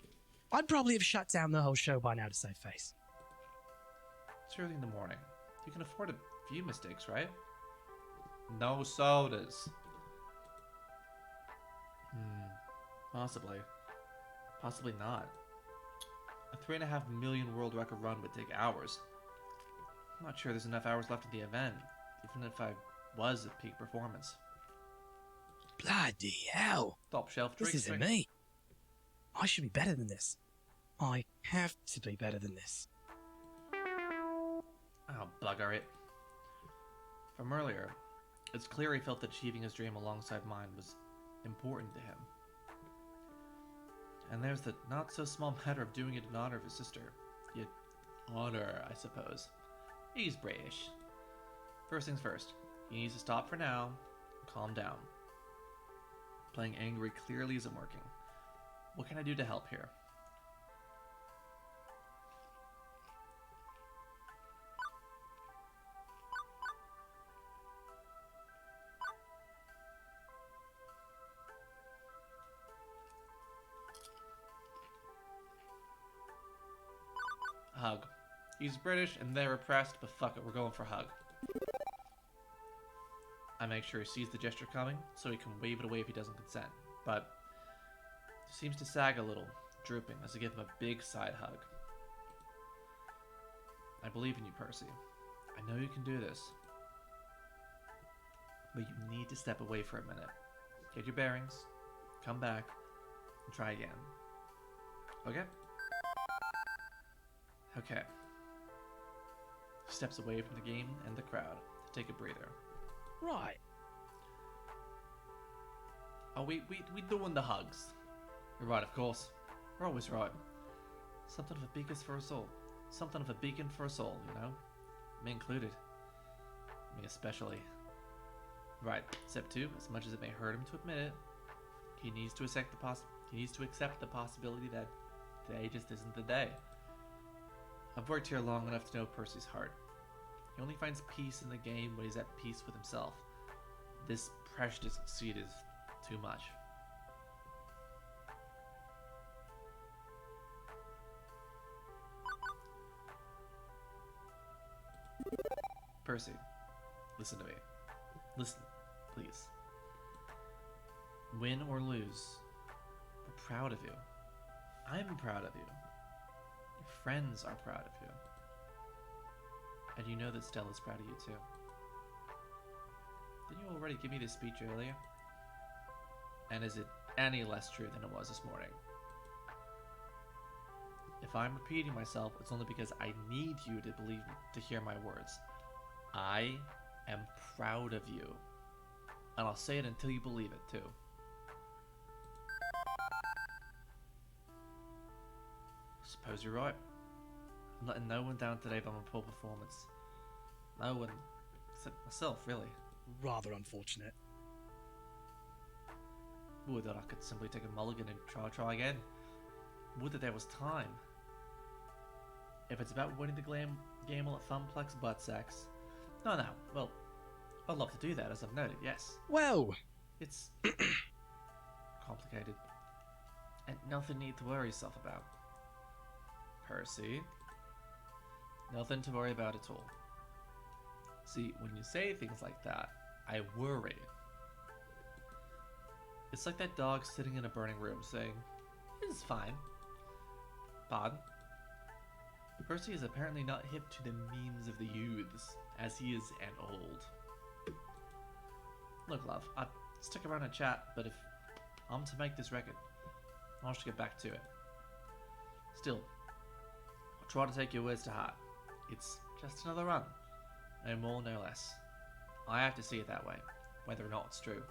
I'd probably have shut down the whole show by now to save face. It's early in the morning. You can afford a few mistakes, right? No sodas. Possibly. Possibly not. A 3.5 million world record run would take hours. I'm not sure there's enough hours left in the event, even if I was at peak performance. Bloody hell. Top shelf This drinks. isn't me. I should be better than this. I have to be better than this. Oh, bugger it. From earlier, it's clear he felt that achieving his dream alongside mine was important to him. And there's the not-so-small matter of doing it in honor of his sister. Yet, honor, I suppose. He's British. First things first, he needs to stop for now and calm down. Playing angry clearly isn't working. What can I do to help here? Hug. He's British and they're repressed, but fuck it, we're going for Hug. I make sure he sees the gesture coming, so he can wave it away if he doesn't consent. But he seems to sag a little, drooping, as I give him a big side hug. I believe in you, Percy. I know you can do this. But you need to step away for a minute. Get your bearings, come back, and try again. Okay? Okay. He steps away from the game and the crowd to take a breather. Right. Oh, we doing the hugs. You're right, of course. We're always right. Something of a beacon for us all. Something of a beacon for us all, you know? Me included. Me especially. Right, step 2, as much as it may hurt him to admit it, he needs to accept the possibility that today just isn't the day. I've worked here long enough to know Percy's heart. He only finds peace in the game when he's at peace with himself. This precious seed is too much. Percy, listen to me. Listen, please. Win or lose, we're proud of you. I'm proud of you. Your friends are proud of you. And you know that Stella's proud of you too. Didn't you already give me this speech earlier? And is it any less true than it was this morning? If I'm repeating myself, it's only because I need you to believe me, to hear my words. I am proud of you. And I'll say it until you believe it too. Suppose you're right. I'm letting no one down today by my poor performance. No one, except myself, really. Rather unfortunate. Would that I could simply take a mulligan and try again. Would that there was time. If it's about winning the game at Funplex butt sex. No, well, I'd love to do that, as I've noted, yes. Well, It's complicated. And nothing need to worry yourself about. Percy. Nothing to worry about at all. See, when you say things like that, I worry. It's like that dog sitting in a burning room saying, "It's fine." Pardon? Percy is apparently not hip to the memes of the youths, as he is an old. Look, love, I'd stick around and chat, but if I'm to make this record, I'll just get back to it. Still, I'll try to take your words to heart. It's just another run. No more, no less. I have to see it that way, whether or not it's true.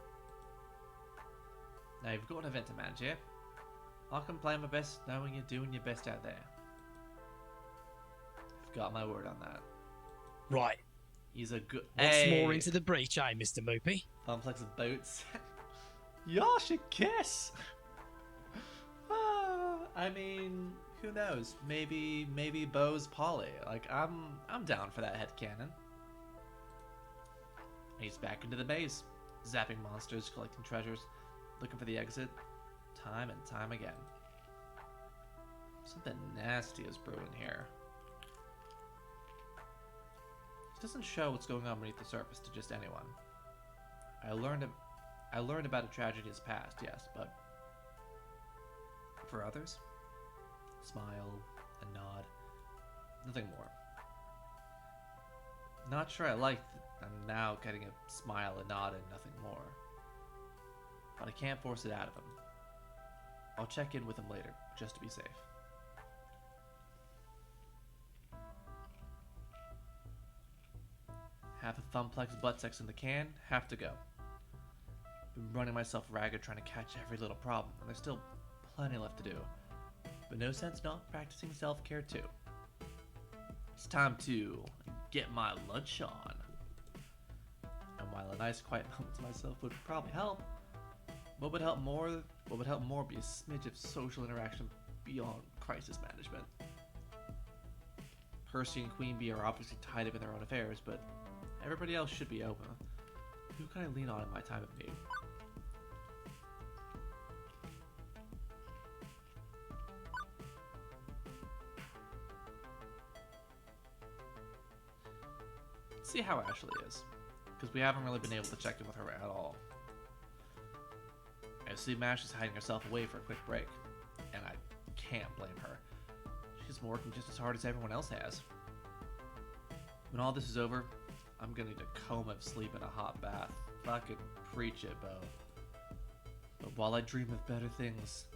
Now you've got an event to manage here. I can play my best knowing you're doing your best out there. You've got my word on that. right. He's a good... What's more into the breach, eh, Mr. Moopy? Complex of boats. Y'all should kiss! I mean, who knows? Maybe Bo's poly. Like, I'm down for that headcanon. He's back into the maze, zapping monsters, collecting treasures, looking for the exit, time and time again. Something nasty is brewing here. He doesn't show what's going on beneath the surface to just anyone. I learned about a tragedy in his past, yes, but for others, smile, a nod, nothing more. Not sure I like that I'm now getting a smile, a nod, and nothing more. But I can't force it out of him. I'll check in with him later, just to be safe. Half a Funplex butt sex in the can, half to go. Been running myself ragged trying to catch every little problem, and there's still plenty left to do. But no sense not practicing self-care too. It's time to get my lunch on. And while a nice quiet moment to myself would probably help, what would help more be a smidge of social interaction beyond crisis management. Percy and Queen Bee are obviously tied up in their own affairs, but everybody else should be open. Who can I lean on in my time of need? Let's see how Ashley is, because we haven't really been able to check in with her at all. I assume Ash is hiding herself away for a quick break, and I can't blame her. She's been working just as hard as everyone else has. When all this is over, I'm gonna need a coma of sleep in a hot bath. Fucking preach it, Bo. But while I dream of better things,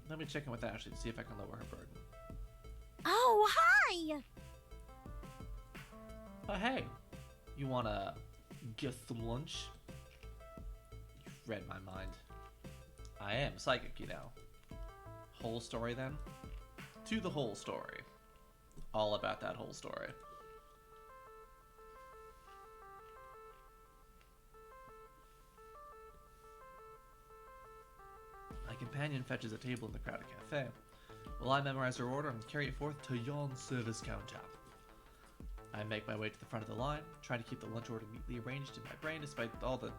let me check in with Ashley to see if I can lower her burden. Oh, hi! Oh, hey. You wanna get some lunch? You've read my mind. I am psychic, you know. Whole story, then? To the whole story. All about that whole story. My companion fetches a table in the crowded cafe, while I memorize her order and carry it forth to yon service counter. I make my way to the front of the line, trying to keep the lunch order neatly arranged in my brain despite all the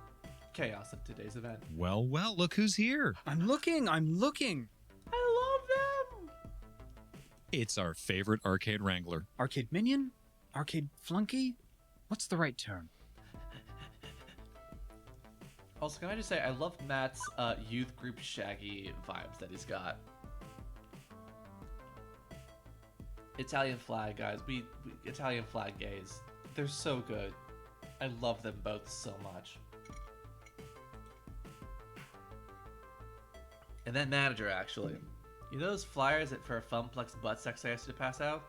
chaos of today's event. Well, look who's here. I'm looking. I love them! It's our favorite arcade wrangler. Arcade Minion? Arcade Flunky? What's the right term? Also, can I just say, I love Matt's youth group Shaggy vibes that he's got. Italian flag guys, we Italian flag gays, they're so good. I love them both so much. And that manager, actually. You know those flyers for Funplex butt sex I asked you to pass out?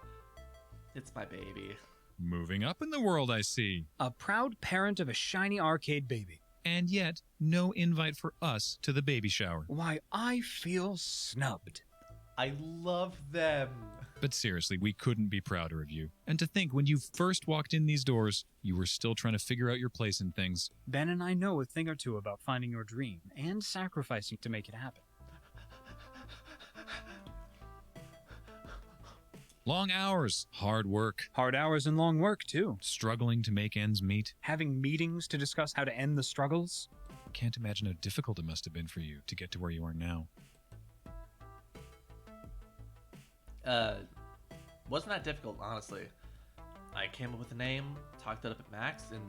It's my baby. Moving up in the world, I see. A proud parent of a shiny arcade baby. And yet, no invite for us to the baby shower. Why, I feel snubbed. I love them. But seriously, we couldn't be prouder of you. And to think, when you first walked in these doors, you were still trying to figure out your place in things. Ben and I know a thing or two about finding your dream and sacrificing to make it happen. Long hours, hard work, Hard hours and long work, too. struggling to make ends meet. Having meetings to discuss how to end the struggles. Can't imagine how difficult it must have been for you to get to where you are now. Wasn't that difficult, honestly. I came up with a name, talked it up at Max, and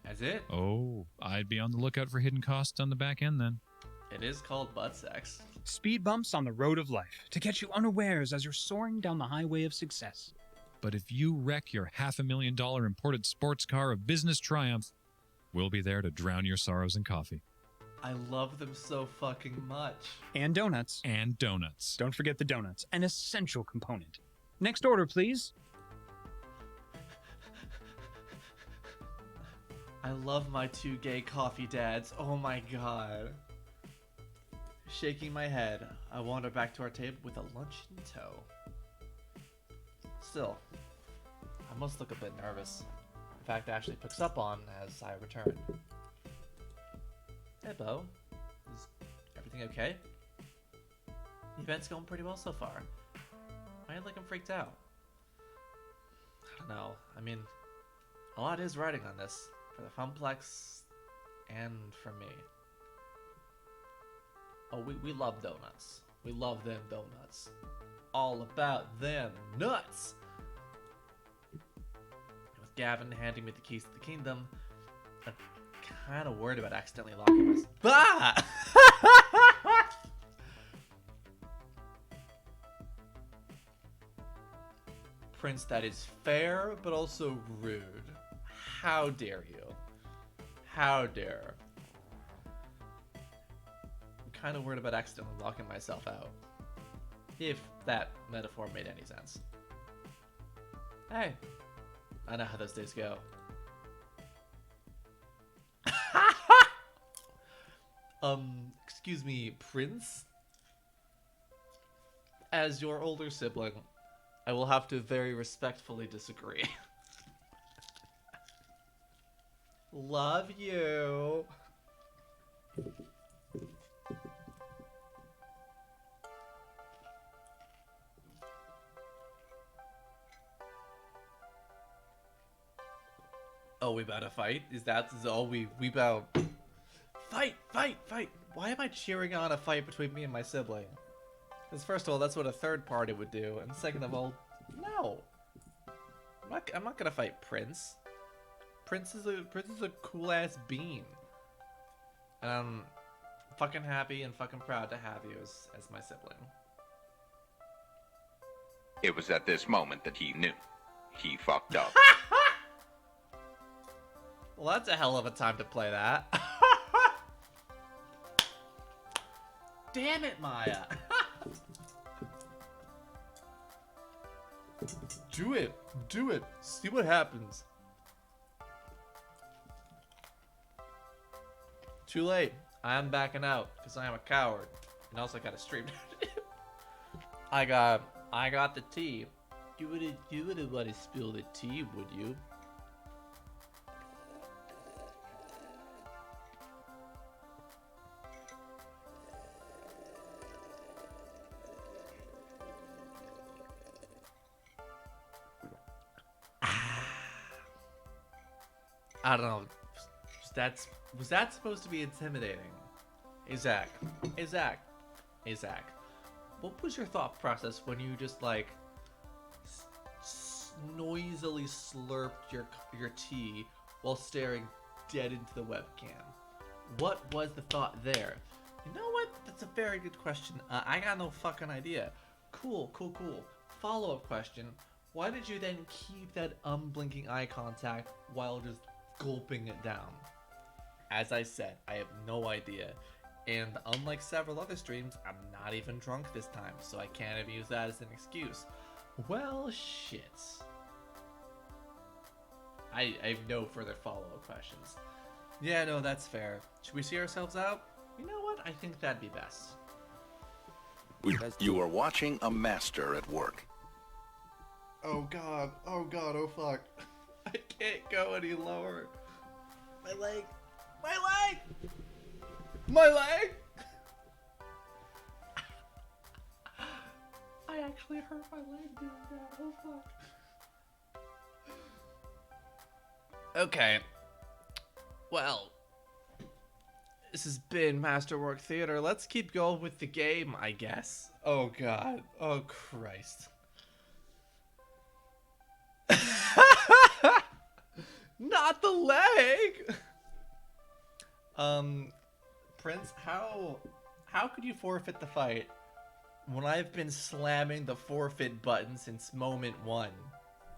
that's it. Oh, I'd be on the lookout for hidden costs on the back end then. It is called butt sex. Speed bumps on the road of life to catch you unawares as you're soaring down the highway of success. But if you wreck your $500,000 imported sports car of business triumph, we'll be there to drown your sorrows in coffee. I love them so fucking much. And donuts. And donuts. Don't forget the donuts, an essential component. Next order, please. I love my two gay coffee dads. Oh my god. Shaking my head, I wander back to our table with a lunch in tow. Still, I must look a bit nervous. In fact, Ashley picks up on as I return. Hey, Bo. Is everything okay? The event's going pretty well so far. Why are you looking freaked out? I don't know. I mean, a lot is riding on this. For the Funplex, and for me. Oh, we love donuts. We love them donuts. All about them nuts! With Gavin handing me the keys to the kingdom, I'm kind of worried about accidentally locking myself. Ah! Prince, that is fair, but also rude. How dare you? How dare? I'm kind of worried about accidentally locking myself out. If that metaphor made any sense. Hey, I know how those days go. Excuse me, Prince? As your older sibling, I will have to very respectfully disagree. Love you. Oh, we about to fight? Is that all we about? Fight, fight, fight! Why am I cheering on a fight between me and my sibling? Because first of all, that's what a third party would do, and second of all, no. I'm not gonna fight Prince. Prince is a cool ass bean. And I'm fucking happy and fucking proud to have you as my sibling. It was at this moment that he knew. He fucked up. Well, that's a hell of a time to play that. Damn it, Maya. Do it. Do it. See what happens. Too late. I am backing out because I am a coward. And also got a stream. I got the tea. You wouldn't want to spill the tea, would you? I don't know. Was that supposed to be intimidating? Isaac. What was your thought process when you just like noisily slurped your tea while staring dead into the webcam? What was the thought there? You know what? That's a very good question. I got no fucking idea. Cool. Follow-up question. Why did you then keep that unblinking eye contact while just gulping it down? As I said, I have no idea. And unlike several other streams, I'm not even drunk this time, so I can't even use that as an excuse. Well, shit. I have no further follow-up questions. Yeah, no, that's fair. Should we see ourselves out? You know what? I think that'd be best. You are watching a master at work. Oh god, oh fuck. I can't go any lower. My leg! I actually hurt my leg doing that, oh fuck. Okay. Well, this has been Masterwork Theater. Let's keep going with the game, I guess. Oh god, oh Christ. Not the leg! Prince, how could you forfeit the fight when I've been slamming the forfeit button since moment one?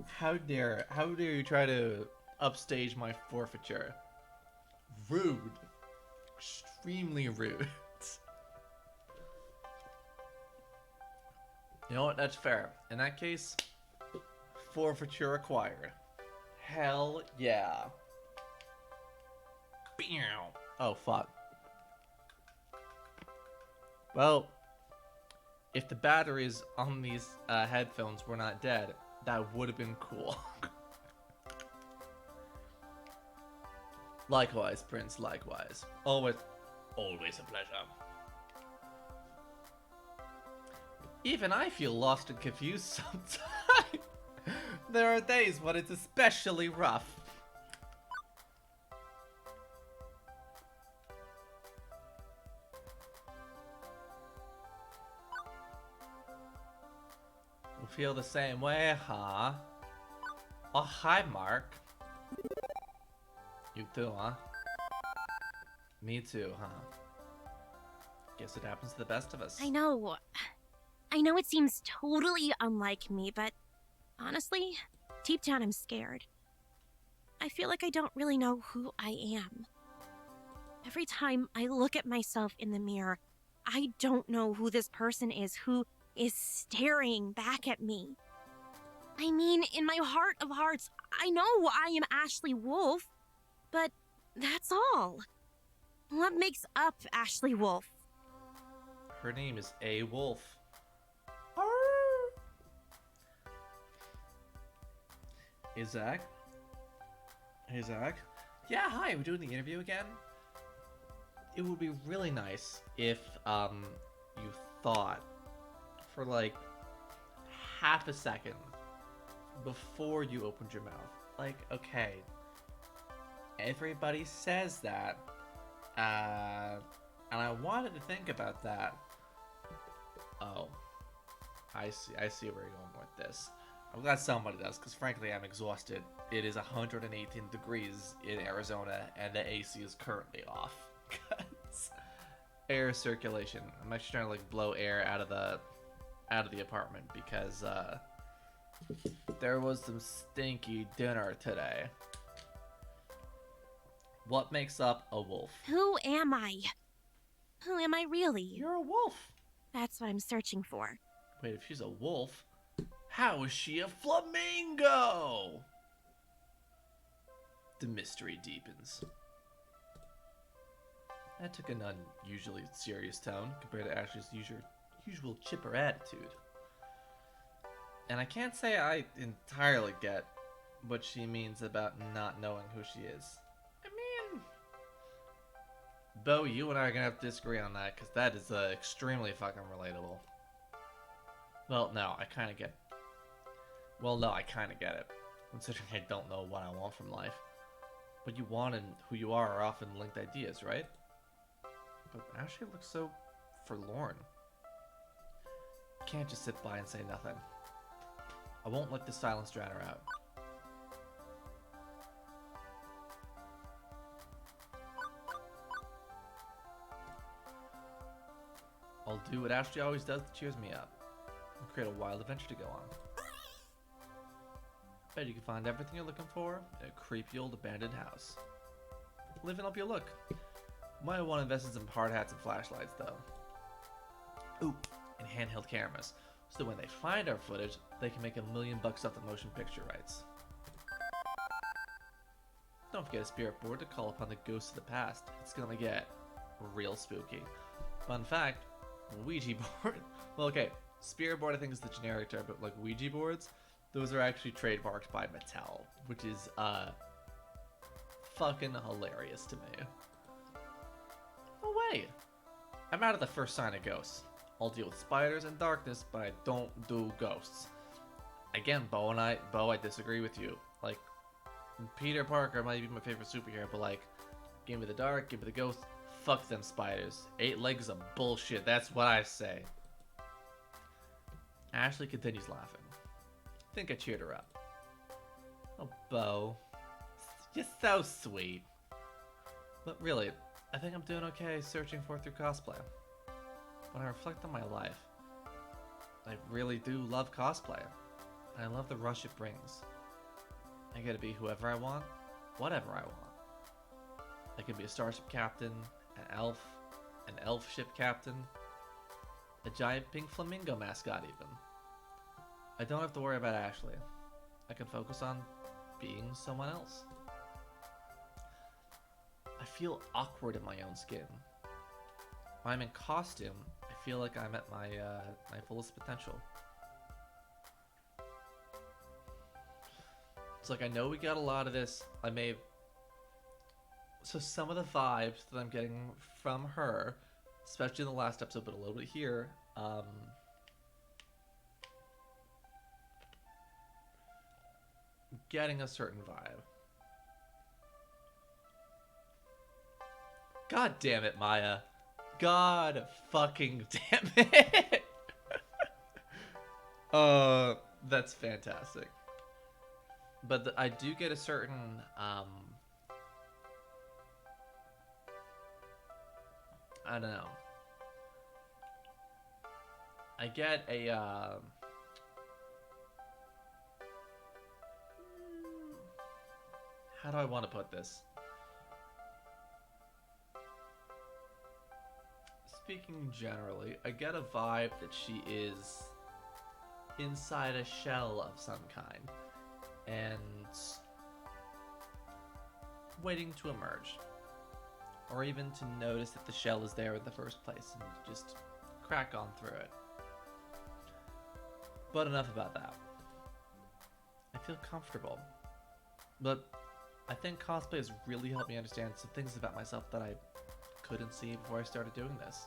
How dare you try to upstage my forfeiture? Rude. Extremely rude. You know what? That's fair. In that case, forfeiture acquired. Hell yeah. Oh, fuck. Well, if the batteries on these headphones were not dead, that would have been cool. Likewise, Prince, likewise. Always a pleasure. Even I feel lost and confused sometimes. There are days when it's especially rough. You feel the same way, huh? Oh, hi, Mark. You too, huh? Me too, huh? Guess it happens to the best of us. I know it seems totally unlike me, but honestly, deep down I'm scared. I feel like I don't really know who I am. Every time I look at myself in the mirror, I don't know who this person is who is staring back at me. I mean, in my heart of hearts, I know I am Ashley Wolf, but that's all. What makes up Ashley Wolf? Her name is A. Wolf. Hey, Zach? Hey, Zach? Yeah, hi, we're doing the interview again? It would be really nice if, you thought for, like, half a second before you opened your mouth. Like, okay, everybody says that, and I wanted to think about that. Oh, I see where you're going with this. I'm glad somebody does, because frankly, I'm exhausted. It is 118 degrees in Arizona, and the AC is currently off. Air circulation. I'm actually trying to like blow air out of the apartment because there was some stinky dinner today. What makes up a wolf? Who am I? Who am I really? You're a wolf. That's what I'm searching for. Wait, if she's a wolf, how is she a flamingo? The mystery deepens. That took an unusually serious tone compared to Ashley's usual chipper attitude. And I can't say I entirely get what she means about not knowing who she is. I mean, Bo, you and I are gonna have to disagree on that, because that is extremely fucking relatable. Well, no, I kind of get... Well, no, I kind of get it, considering I don't know what I want from life. What you want and who you are often linked ideas, right? But Ashley looks so forlorn. Can't just sit by and say nothing. I won't let the silence drown her out. I'll do what Ashley always does that cheers me up. And create a wild adventure to go on. Bet you can find everything you're looking for in a creepy old abandoned house. Living up your look. Might want to invest in some hard hats and flashlights though. Ooh, and handheld cameras. So when they find our footage, they can make $1 million off the motion picture rights. Don't forget a spirit board to call upon the ghosts of the past. It's gonna get real spooky. Fun fact, Ouija board. Well, okay, spirit board I think is the generic term, but like Ouija boards, those are actually trademarked by Mattel, which is fucking hilarious to me. Oh wait, I'm out of the first sign of ghosts. I'll deal with spiders and darkness, but I don't do ghosts. Again, Bo, I disagree with you. Like, Peter Parker might be my favorite superhero, but like, give me the dark, give me the ghost. Fuck them spiders. 8 legs of bullshit. That's what I say. Ashley continues laughing. I think I cheered her up. Oh, Bo. You're so sweet. But really, I think I'm doing okay searching for it through cosplay. When I reflect on my life, I really do love cosplay. And I love the rush it brings. I get to be whoever I want, whatever I want. I can be a starship captain, an elf ship captain, a giant pink flamingo mascot even. I don't have to worry about Ashley. I can focus on being someone else. I feel awkward in my own skin. When I'm in costume, I feel like I'm at my my fullest potential. It's like I know we got a lot of this. So some of the vibes that I'm getting from her, especially in the last episode, but a little bit here, getting a certain vibe. God damn it, Maya. God fucking damn it. That's fantastic. But I do get a certain, I don't know. I get a, how do I want to put this? Speaking generally, I get a vibe that she is inside a shell of some kind and waiting to emerge, or even to notice that the shell is there in the first place and just crack on through it. But enough about that. I feel comfortable, but I think cosplay has really helped me understand some things about myself that I couldn't see before I started doing this.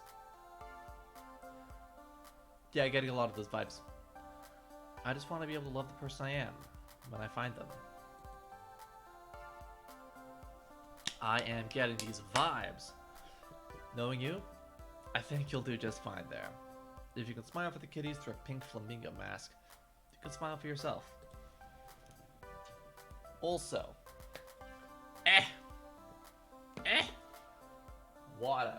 Yeah, getting a lot of those vibes. I just want to be able to love the person I am when I find them. I am getting these vibes. Knowing you, I think you'll do just fine there. If you can smile for the kiddies through a pink flamingo mask, you can smile for yourself. Also, water.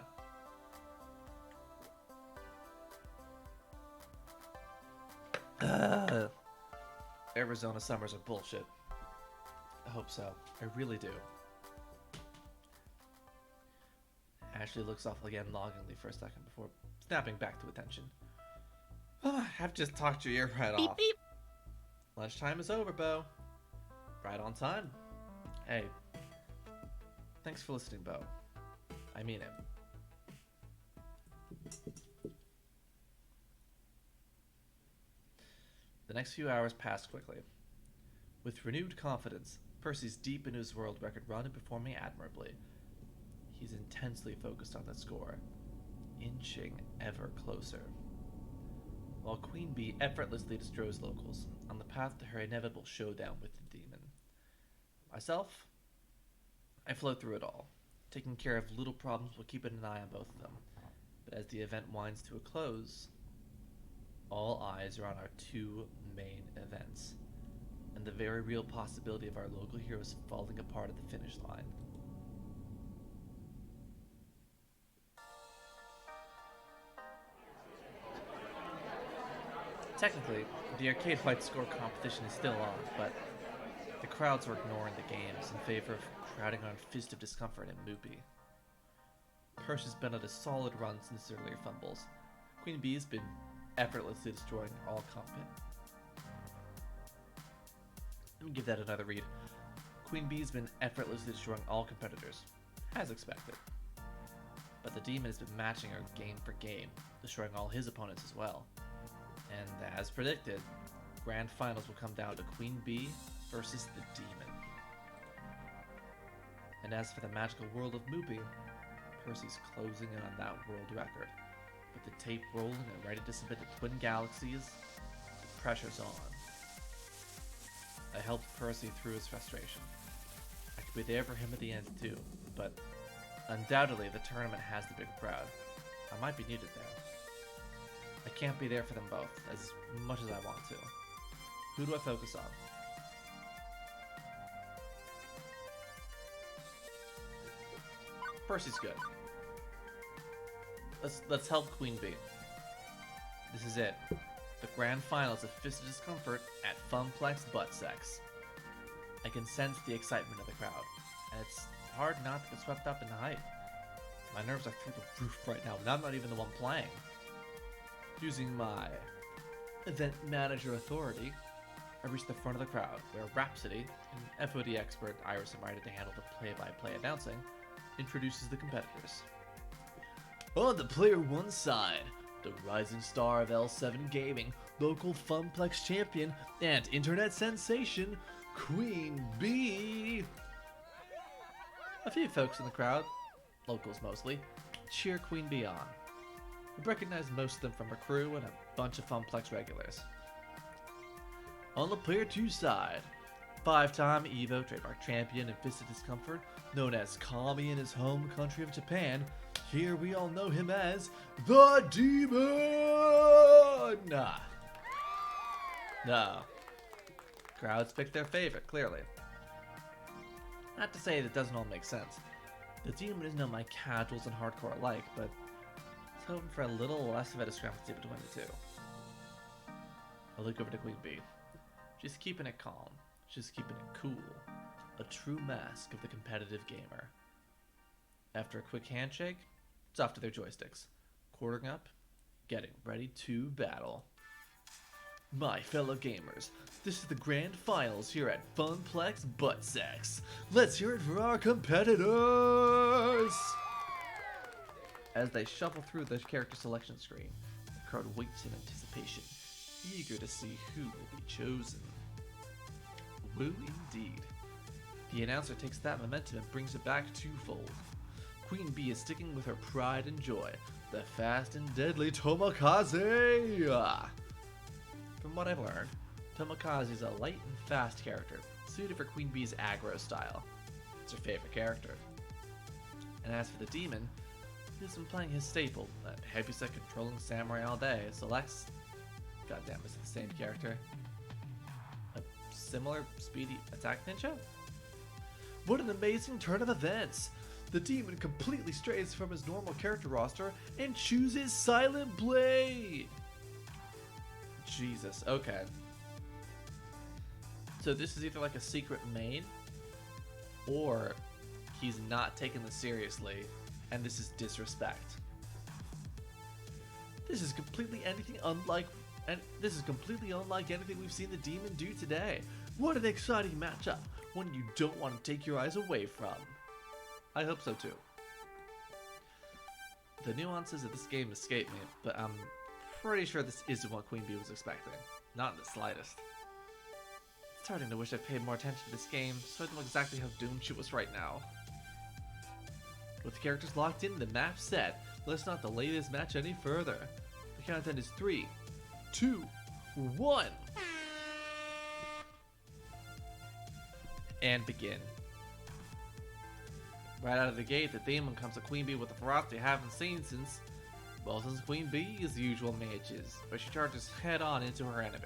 Arizona summers are bullshit. I hope so. I really do. Ashley looks off again longingly for a second before snapping back to attention. I've just talked your ear right Beep off. beep. Lunchtime is over, Bo. Right on time. Hey. Thanks for listening, Bo. I mean it. The next few hours passed quickly. With renewed confidence, Percy's deep into his world record run and performing admirably. He's intensely focused on the score, inching ever closer. While Queen Bee effortlessly destroys locals on the path to her inevitable showdown with the demon. Myself, I float through it all, taking care of little problems while keeping an eye on both of them. But as the event winds to a close, all eyes are on our two main events, and the very real possibility of our local heroes falling apart at the finish line. Technically, the arcade fight score competition is still on, but the crowds are ignoring the games in favor of crowding on Fist of Discomfort and Moopy. Percy's been on a solid run since his earlier fumbles. Queen Bee has been effortlessly destroying all combat. Let me give that another read. Queen Bee has been effortlessly destroying all competitors, as expected. But the Demon has been matching her game for game, destroying all his opponents as well. And as predicted, Grand Finals will come down to Queen Bee versus the Demon. And as for the magical world of Moopy, Percy's closing in on that world record. With the tape rolling and ready to submit to Twin Galaxies, the pressure's on. I helped Percy through his frustration. I could be there for him at the end too, but undoubtedly the tournament has the big crowd. I might be needed there. I can't be there for them both as much as I want to. Who do I focus on? Percy's good. Let's help Queen Bee. This is it. The grand finals of Fist of Discomfort at Funplex Butt Sex. I can sense the excitement of the crowd, and it's hard not to get swept up in the hype. My nerves are through the roof right now, and I'm not even the one playing. Using my event manager authority, I reach the front of the crowd, where Rhapsody, an FOD expert Iris invited to handle the play-by-play announcing, introduces the competitors. On the player one side, the rising star of L7 Gaming, local Funplex champion, and internet sensation, Queen Bee. A few folks in the crowd, locals mostly, cheer Queen Bee on. We recognize most of them from her crew and a bunch of Funplex regulars. On the player 2 side, 5-time EVO trademark champion and Fist of Discomfort, known as Kami in his home country of Japan, here we all know him as the Demon! No. Crowds pick their favorite, clearly. Not to say that doesn't all make sense. The Demon isn't on my casuals and hardcore alike, but I was hoping for a little less of a discrepancy between the two. I look over to Queen Bee. She's keeping it calm. She's keeping it cool. A true mask of the competitive gamer. After a quick handshake, it's off to their joysticks. Quartering up, getting ready to battle. My fellow gamers, this is the grand finals here at Funplex Butt Sex. Let's hear it for our competitors! As they shuffle through the character selection screen, the crowd waits in anticipation, eager to see who will be chosen. Woo indeed. The announcer takes that momentum and brings it back twofold. Queen Bee is sticking with her pride and joy, the fast and deadly Tomokaze! From what I've learned, Tomokaze is a light and fast character, suited for Queen Bee's aggro style. It's her favorite character. And as for the Demon, he's been playing his staple, that heavyset controlling samurai all day, so Lex, goddamn, is it the same character? A similar speedy attack ninja? What an amazing turn of events! The Demon completely strays from his normal character roster and chooses Silent Blade! Jesus, okay. So this is either like a secret main, or he's not taking this seriously, and this is disrespect. This is completely unlike anything we've seen the Demon do today. What an exciting matchup, one you don't want to take your eyes away from. I hope so too. The nuances of this game escape me, but I'm pretty sure this isn't what Queen Bee was expecting. Not in the slightest. It's starting to wish I paid more attention to this game, so I know exactly how doomed she was right now. With the characters locked in, the map set, let's not delay this match any further. The countdown is 3, 2, 1. And begin. Right out of the gate, the Demon comes to Queen Bee with a ferocity I haven't seen since Queen Bee's usual mages, but she charges head on into her enemy.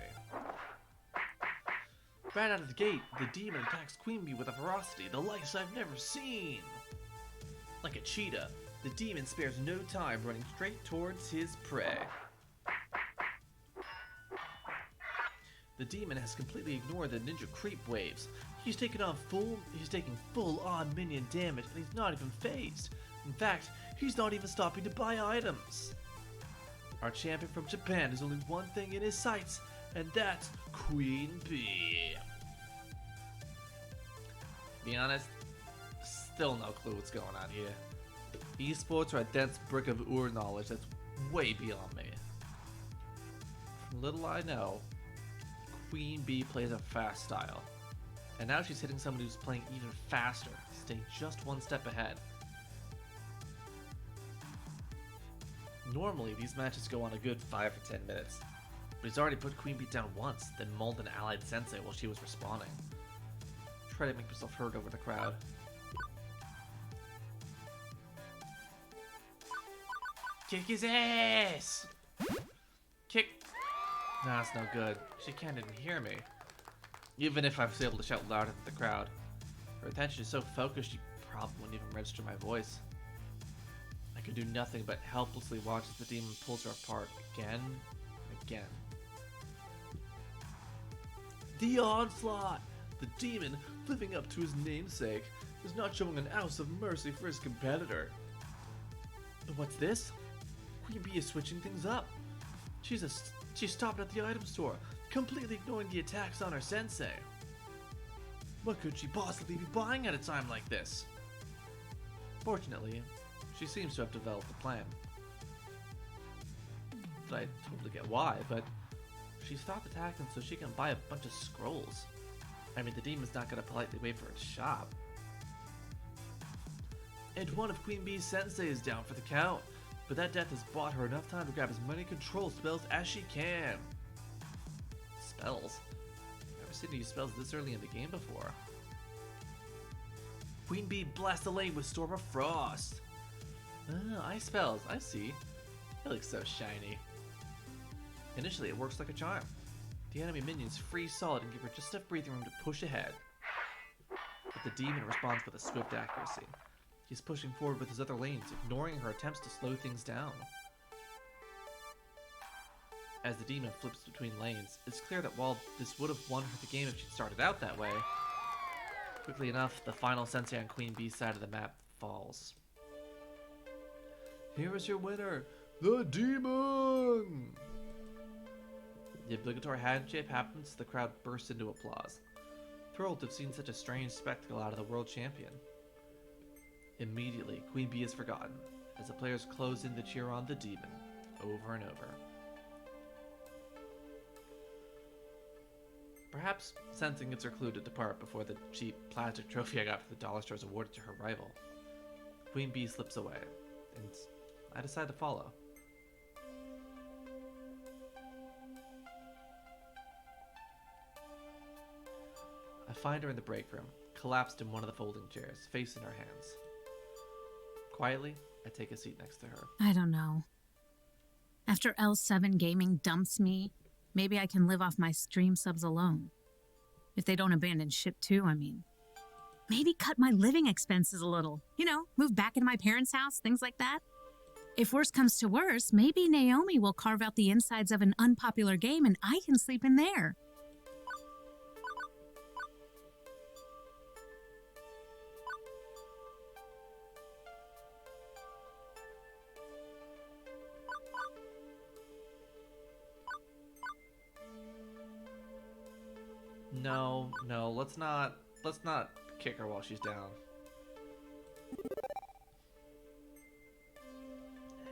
Right out of the gate, the demon attacks Queen Bee with a ferocity the likes I've never seen. Like a cheetah, the demon spares no time, running straight towards his prey. The demon has completely ignored the ninja creep waves. He's taking full-on minion damage, and he's not even phased. In fact, he's not even stopping to buy items. Our champion from Japan has only one thing in his sights, and that's Queen Bee. Be honest, still no clue what's going on here. Esports are a dense brick of Ur knowledge that's way beyond me. From little I know, Queen Bee plays a fast style. And now she's hitting someone who's playing even faster, staying just one step ahead. Normally, these matches go on a good 5 or 10 minutes. But he's already put Queen Bee down once, then mauled an allied sensei while she was respawning. Try to make myself heard over the crowd. Kick his ass! Kick! Nah, that's no good. She can't even hear me. Even if I was able to shout louder than the crowd. Her attention is so focused she probably wouldn't even register my voice. I could do nothing but helplessly watch as the demon pulls her apart again and again. The onslaught! The demon, living up to his namesake, is not showing an ounce of mercy for his competitor. What's this? Queen Bee is switching things up. She stopped at the item store, completely ignoring the attacks on her sensei. What could she possibly be buying at a time like this? Fortunately, she seems to have developed a plan. I totally get why, but she stopped attacking so she can buy a bunch of scrolls. I mean, the demon's not gonna politely wait for her to shop. And one of Queen Bee's sensei is down for the count, but that death has bought her enough time to grab as many control spells as she can. Spells? Never seen her use spells this early in the game before. Queen Bee blasts the lane with Storm of Frost. Ice spells, I see. It looks so shiny. Initially, it works like a charm. The enemy minions freeze solid and give her just enough breathing room to push ahead. But the demon responds with a swift accuracy. He's pushing forward with his other lanes, ignoring her attempts to slow things down. As the demon flips between lanes, it's clear that while this would have won her the game if she'd started out that way, quickly enough, the final sensei on Queen Bee's side of the map falls. Here is your winner, the demon! The obligatory handshake happens, the crowd bursts into applause, thrilled to have seen such a strange spectacle out of the world champion. Immediately, Queen Bee is forgotten, as the players close in to cheer on the demon, over and over. Perhaps sensing it's her clue to depart before the cheap plastic trophy I got from the dollar store is awarded to her rival, Queen Bee slips away, and I decide to follow. I find her in the break room, collapsed in one of the folding chairs, face in her hands. Quietly, I take a seat next to her. I don't know. After L7 Gaming dumps me, maybe I can live off my stream subs alone. If they don't abandon ship too, I mean. Maybe cut my living expenses a little. You know, move back into my parents' house, things like that. If worse comes to worse, maybe Naomi will carve out the insides of an unpopular game and I can sleep in there. No, let's not kick her while she's down.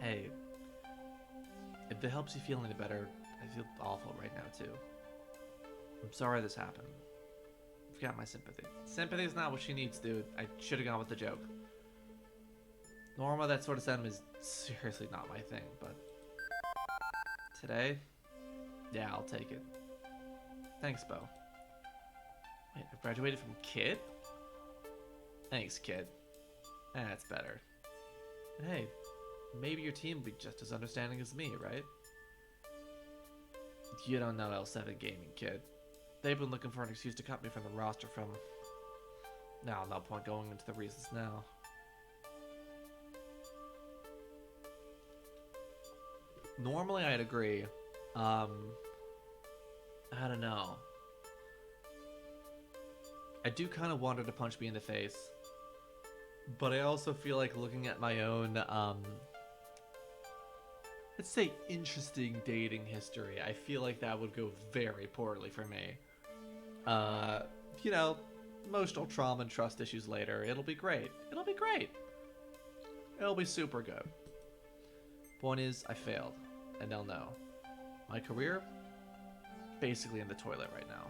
Hey, if it helps you feel any better, I feel awful right now too. I'm sorry this happened. You've got my sympathy. Sympathy's not what she needs, dude. I should have gone with the joke. Normally that sort of sentiment is seriously not my thing, but today, yeah, I'll take it. Thanks, Bo. Wait, I graduated from Kid? Thanks, Kid. That's better. And hey, maybe your team will be just as understanding as me, right? You don't know L7 Gaming, Kid. They've been looking for an excuse to cut me from the roster from... Now, no point going into the reasons now. Normally, I'd agree. I don't know. I do kind of want her to punch me in the face. But I also feel like looking at my own, let's say interesting dating history, I feel like that would go very poorly for me. You know, emotional trauma and trust issues later. It'll be great. It'll be great. It'll be super good. Point is, I failed. And they'll know. My career? Basically in the toilet right now.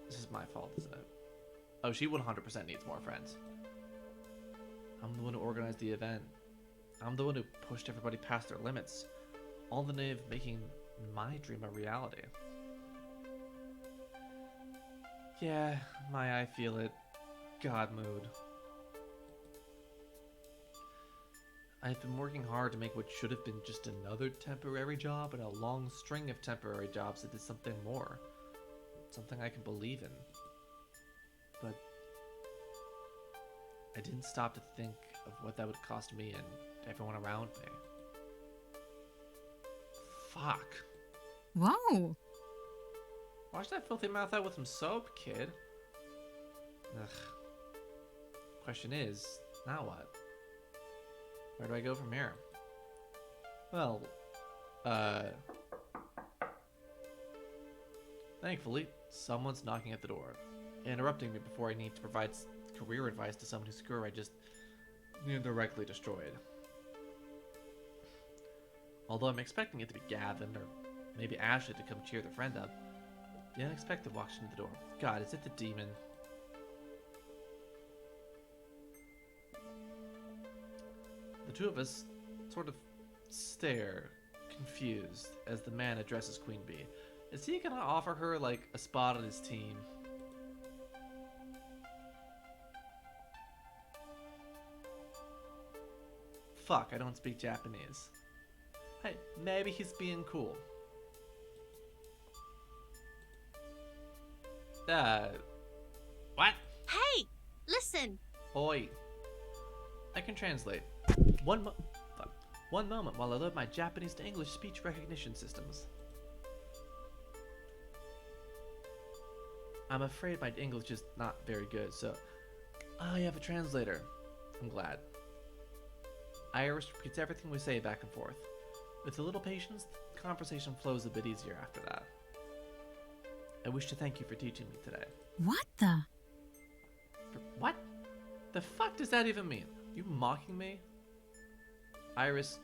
This is my fault, isn't it? Oh, she 100% needs more friends. I'm the one who organized the event. I'm the one who pushed everybody past their limits. All in the name of making my dream a reality. Yeah, I feel it. God mood. I've been working hard to make what should have been just another temporary job and a long string of temporary jobs that did something more. Something I can believe in. But I didn't stop to think of what that would cost me and everyone around me. Fuck. Whoa. Wash that filthy mouth out with some soap, kid. Ugh. Question is, now what? Where do I go from here? Well, thankfully, someone's knocking at the door, interrupting me before I need to provide career advice to someone whose career I just indirectly destroyed. Although I'm expecting it to be Gavin or maybe Ashley to come cheer their friend up, the unexpected walks into the door. God, is it the demon? The two of us sort of stare, confused, as the man addresses Queen Bee. Is he gonna offer her, like, a spot on his team? Fuck, I don't speak Japanese. Hey, maybe he's being cool. What? Hey, listen. Oi. I can translate. One moment while I load my Japanese to English speech recognition systems. I'm afraid my English is not very good, so I have a translator. I'm glad. Iris repeats everything we say back and forth. With a little patience, the conversation flows a bit easier after that. I wish to thank you for teaching me today. What the? What? The fuck does that even mean? You mocking me? Iris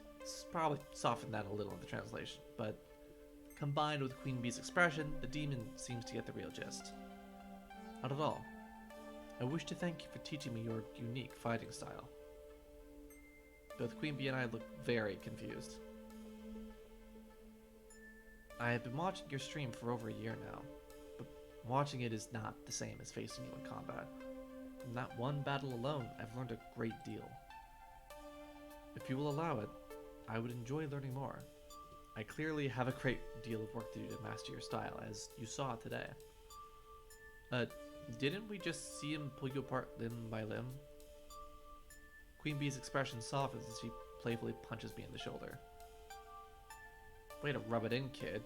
probably softened that a little in the translation, but combined with Queen Bee's expression, the demon seems to get the real gist. Not at all. I wish to thank you for teaching me your unique fighting style. Both Queen Bee and I look very confused. I have been watching your stream for over a year now, but watching it is not the same as facing you in combat. From that one battle alone, I've learned a great deal. If you will allow it, I would enjoy learning more. I clearly have a great deal of work to do to master your style, as you saw today. Didn't we just see him pull you apart limb by limb? Queen Bee's expression softens as she playfully punches me in the shoulder. Way to rub it in, kid.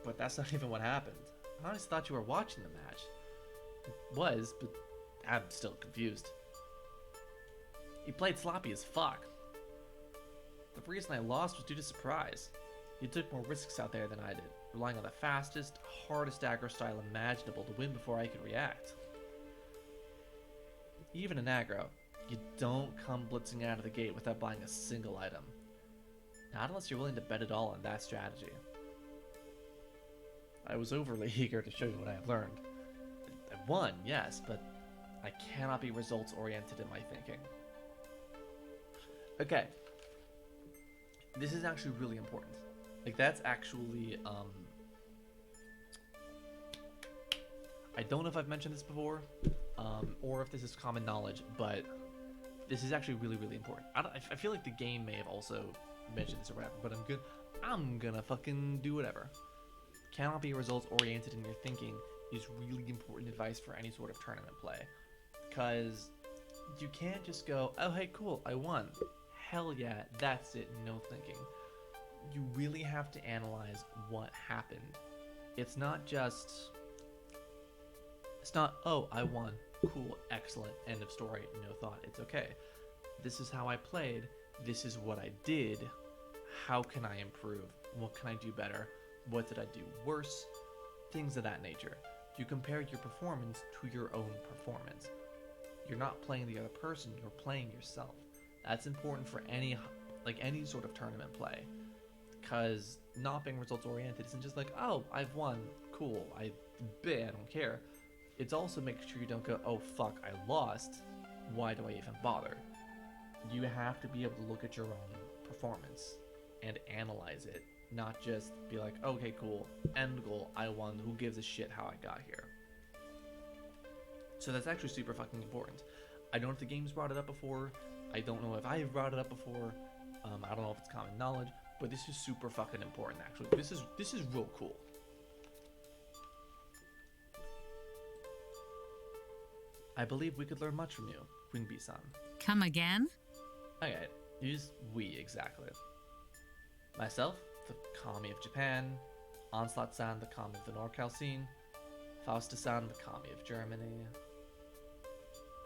But that's not even what happened. I honestly thought you were watching the match. It was, but I'm still confused. You played sloppy as fuck. The reason I lost was due to surprise. You took more risks out there than I did, relying on the fastest, hardest aggro style imaginable to win before I could react. Even in aggro, you don't come blitzing out of the gate without buying a single item. Not unless you're willing to bet it all on that strategy. I was overly eager to show you what I have learned. I won, yes, but I cannot be results-oriented in my thinking. Okay. This is actually really important. Like, that's actually, I don't know if I've mentioned this before, or if this is common knowledge, but this is actually really, really important. I feel like the game may have also mentioned this or whatever, but I'm gonna fucking do whatever. cannot be results oriented in your thinking is really important advice for any sort of tournament play. Because you can't just go, oh hey cool, I won. Hell yeah, that's it, no thinking. You really have to analyze what happened. It's not, oh, I won, cool, excellent, end of story, no thought, it's okay. This is how I played, this is what I did, how can I improve, what can I do better, what did I do worse, things of that nature. You compare your performance to your own performance. You're not playing the other person, you're playing yourself. That's important for any sort of tournament play. Because not being results oriented isn't just like, oh, I've won, cool, I don't care. It's also making sure you don't go, oh fuck, I lost, why do I even bother? You have to be able to look at your own performance and analyze it, not just be like, okay, cool, end goal, I won, who gives a shit how I got here? So that's actually super fucking important. I don't know if the game's brought it up before, I don't know if I've brought it up before, I don't know if it's common knowledge, but this is super fucking important actually. This is real cool. I believe we could learn much from you, Queen Bee-san. Come again? Okay, use we exactly. Myself, the Kami of Japan, Onslaught-san, the Kami of the NorCal scene, Fausta-san, the Kami of Germany.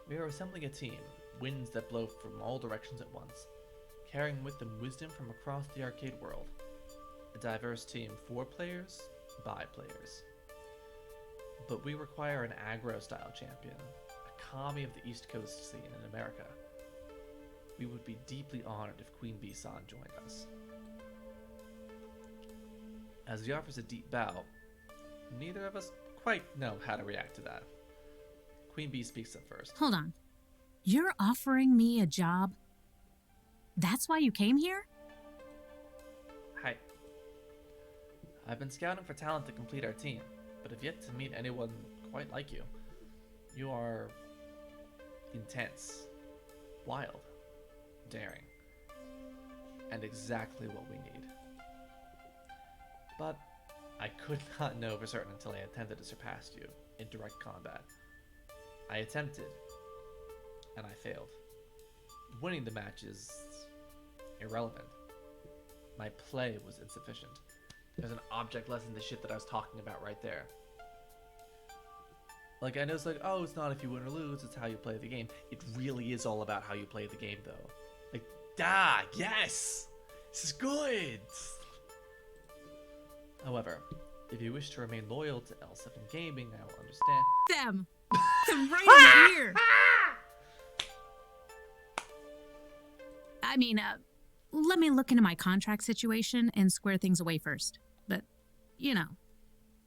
We are assembling a team, winds that blow from all directions at once, carrying with them wisdom from across the arcade world. A diverse team, 4 players, by players. But we require an aggro-style champion, a Kami of the East Coast scene in America. We would be deeply honored if Queen Bee-san joined us. As he offers a deep bow, neither of us quite know how to react to that. Queen Bee speaks up first. Hold on. You're offering me a job? That's why you came here? Hi. I've been scouting for talent to complete our team, but have yet to meet anyone quite like you. You are intense, wild, daring, and exactly what we need. But I could not know for certain until I attempted to surpass you in direct combat. I attempted, and I failed. Winning the match is irrelevant. My play was insufficient. There's an object lesson, the shit that I was talking about right there. Like, I know it's like, oh, it's not if you win or lose, it's how you play the game. It really is all about how you play the game, though. Like, yes! This is good! However, if you wish to remain loyal to L7 Gaming, I will understand. Them! Them right in here! I mean, let me look into my contract situation and square things away first. But, you know,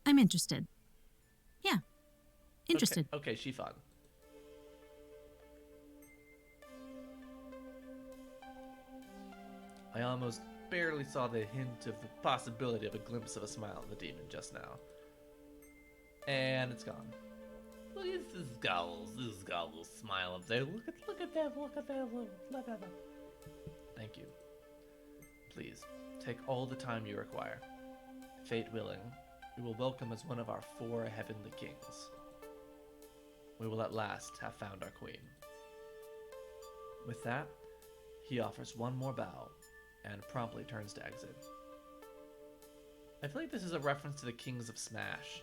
I'm interested. Yeah, interested. Okay, Shifan. I almost barely saw the hint of the possibility of a glimpse of a smile in the demon just now. And it's gone. Look at this gullible smile up there. Look at that, look at that. Thank you. Please, take all the time you require. Fate willing, we will welcome as one of our 4 heavenly kings. We will at last have found our queen. With that, he offers one more bow, and promptly turns to exit. I feel like this is a reference to the Kings of Smash.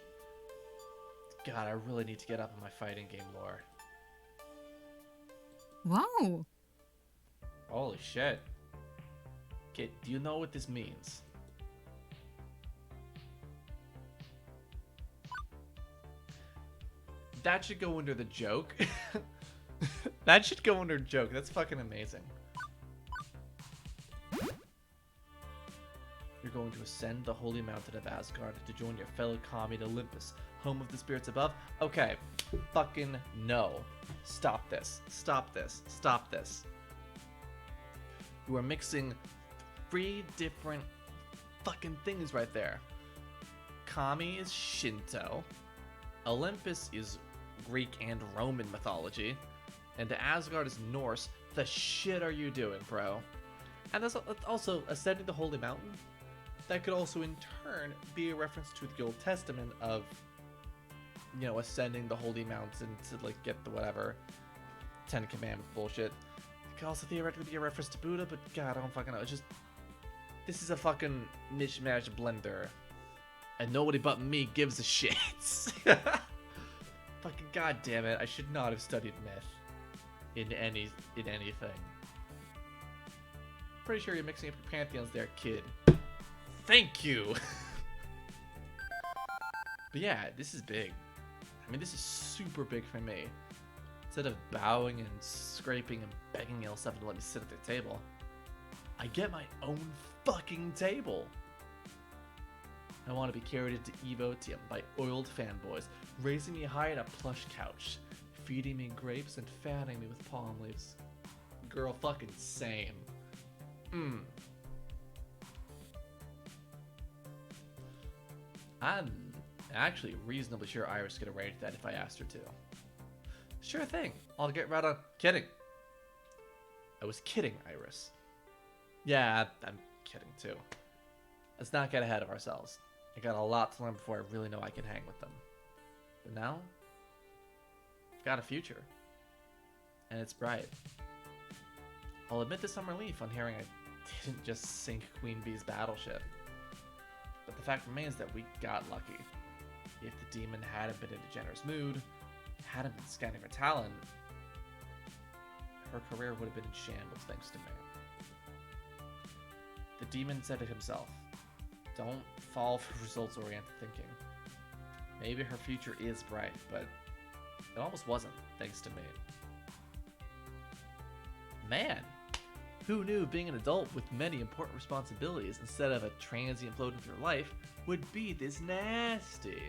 God, I really need to get up on my fighting game lore. Whoa! Holy shit. Kid, do you know what this means? That should go under the joke. That should go under joke. That's fucking amazing. You're going to ascend the holy mountain of Asgard to join your fellow Kami at Olympus, home of the spirits above. Okay, fucking no. Stop this. Stop this. Stop this. You are mixing 3 different fucking things right there. Kami is Shinto. Olympus is Greek and Roman mythology. And Asgard is Norse. The shit are you doing, bro? And that's also ascending the holy mountain. that could also in turn be a reference to the Old Testament of, you know, ascending the holy mountain to like get the whatever Ten Commandments bullshit. It could also theoretically be a reference to Buddha, but God, I don't fucking know. It's just, this is a fucking mishmash blender, and nobody but me gives a shit. Fucking goddamn it! I should not have studied myth in anything. Pretty sure you're mixing up your pantheons there, kid. Thank you. But yeah, this is big. I mean, this is super big for me. Instead of bowing and scraping and begging L7 to let me sit at their table, I get my own fucking table. I want to be carried into Evotium by oiled fanboys, raising me high in a plush couch, feeding me grapes and fanning me with palm leaves. Girl, fucking same. I'm actually reasonably sure Iris could arrange that if I asked her to. Sure thing. I'll get right on. Kidding. I was kidding, Iris. Yeah, I'm kidding too. Let's not get ahead of ourselves. I got a lot to learn before I really know I can hang with them. But now, I've got a future. And it's bright. I'll admit to some relief on hearing I didn't just sink Queen Bee's battleship. But the fact remains that we got lucky. If the demon hadn't been in a generous mood, hadn't been scanning for talent, her career would have been in shambles thanks to me. The demon said it himself. Don't fall for results-oriented thinking. Maybe her future is bright, but it almost wasn't, thanks to me. Man, who knew being an adult with many important responsibilities instead of a transient floating through life would be this nasty?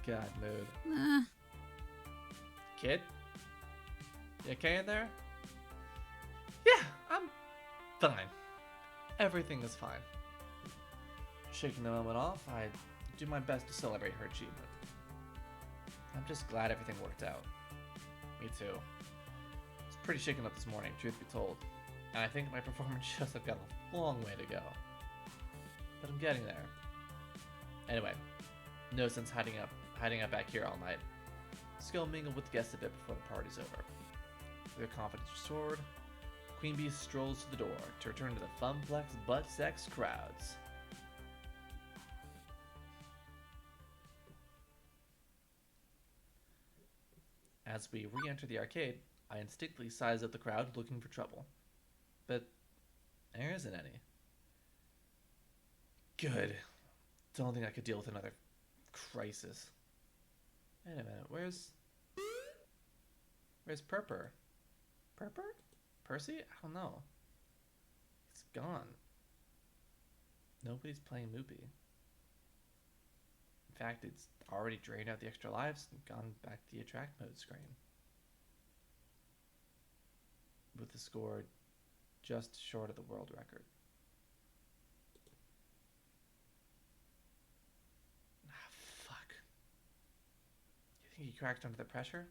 God, mood. Kid? You okay in there? Yeah, I'm fine. Everything is fine. Shaking the moment off, I do my best to celebrate her achievement. I'm just glad everything worked out. Me too. I was pretty shaken up this morning, truth be told, and I think my performance shows I've got a long way to go. But I'm getting there. Anyway, no sense hiding out back here all night. Let's go mingle with the guests a bit before the party's over. With her confidence restored, Queen Bee strolls to the door to return to the Funplex butt sex crowds. As we re-enter the arcade, I instinctively size up the crowd looking for trouble. But there isn't any. Good. Don't think I could deal with another crisis. Wait a minute, where's Purper? Purper? Percy? I don't know. He's gone. Nobody's playing Moopy. In fact, it's already drained out the extra lives and gone back to the attract mode screen. With the score just short of the world record. Ah, fuck. You think he cracked under the pressure?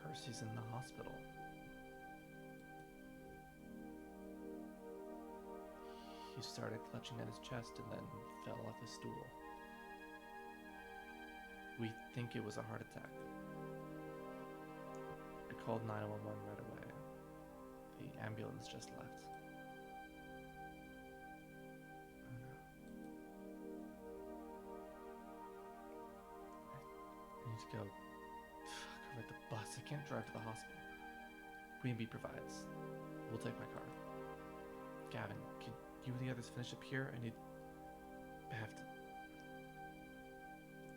Percy's in the hospital. He started clutching at his chest and then fell off his stool. We think it was a heart attack. I called 911 right away. The ambulance just left. Oh no. go. Fuck, I ride the bus. I can't drive to the hospital. Queen Bee provides. We'll take my car. Gavin, can you and the others finish up here? I have to.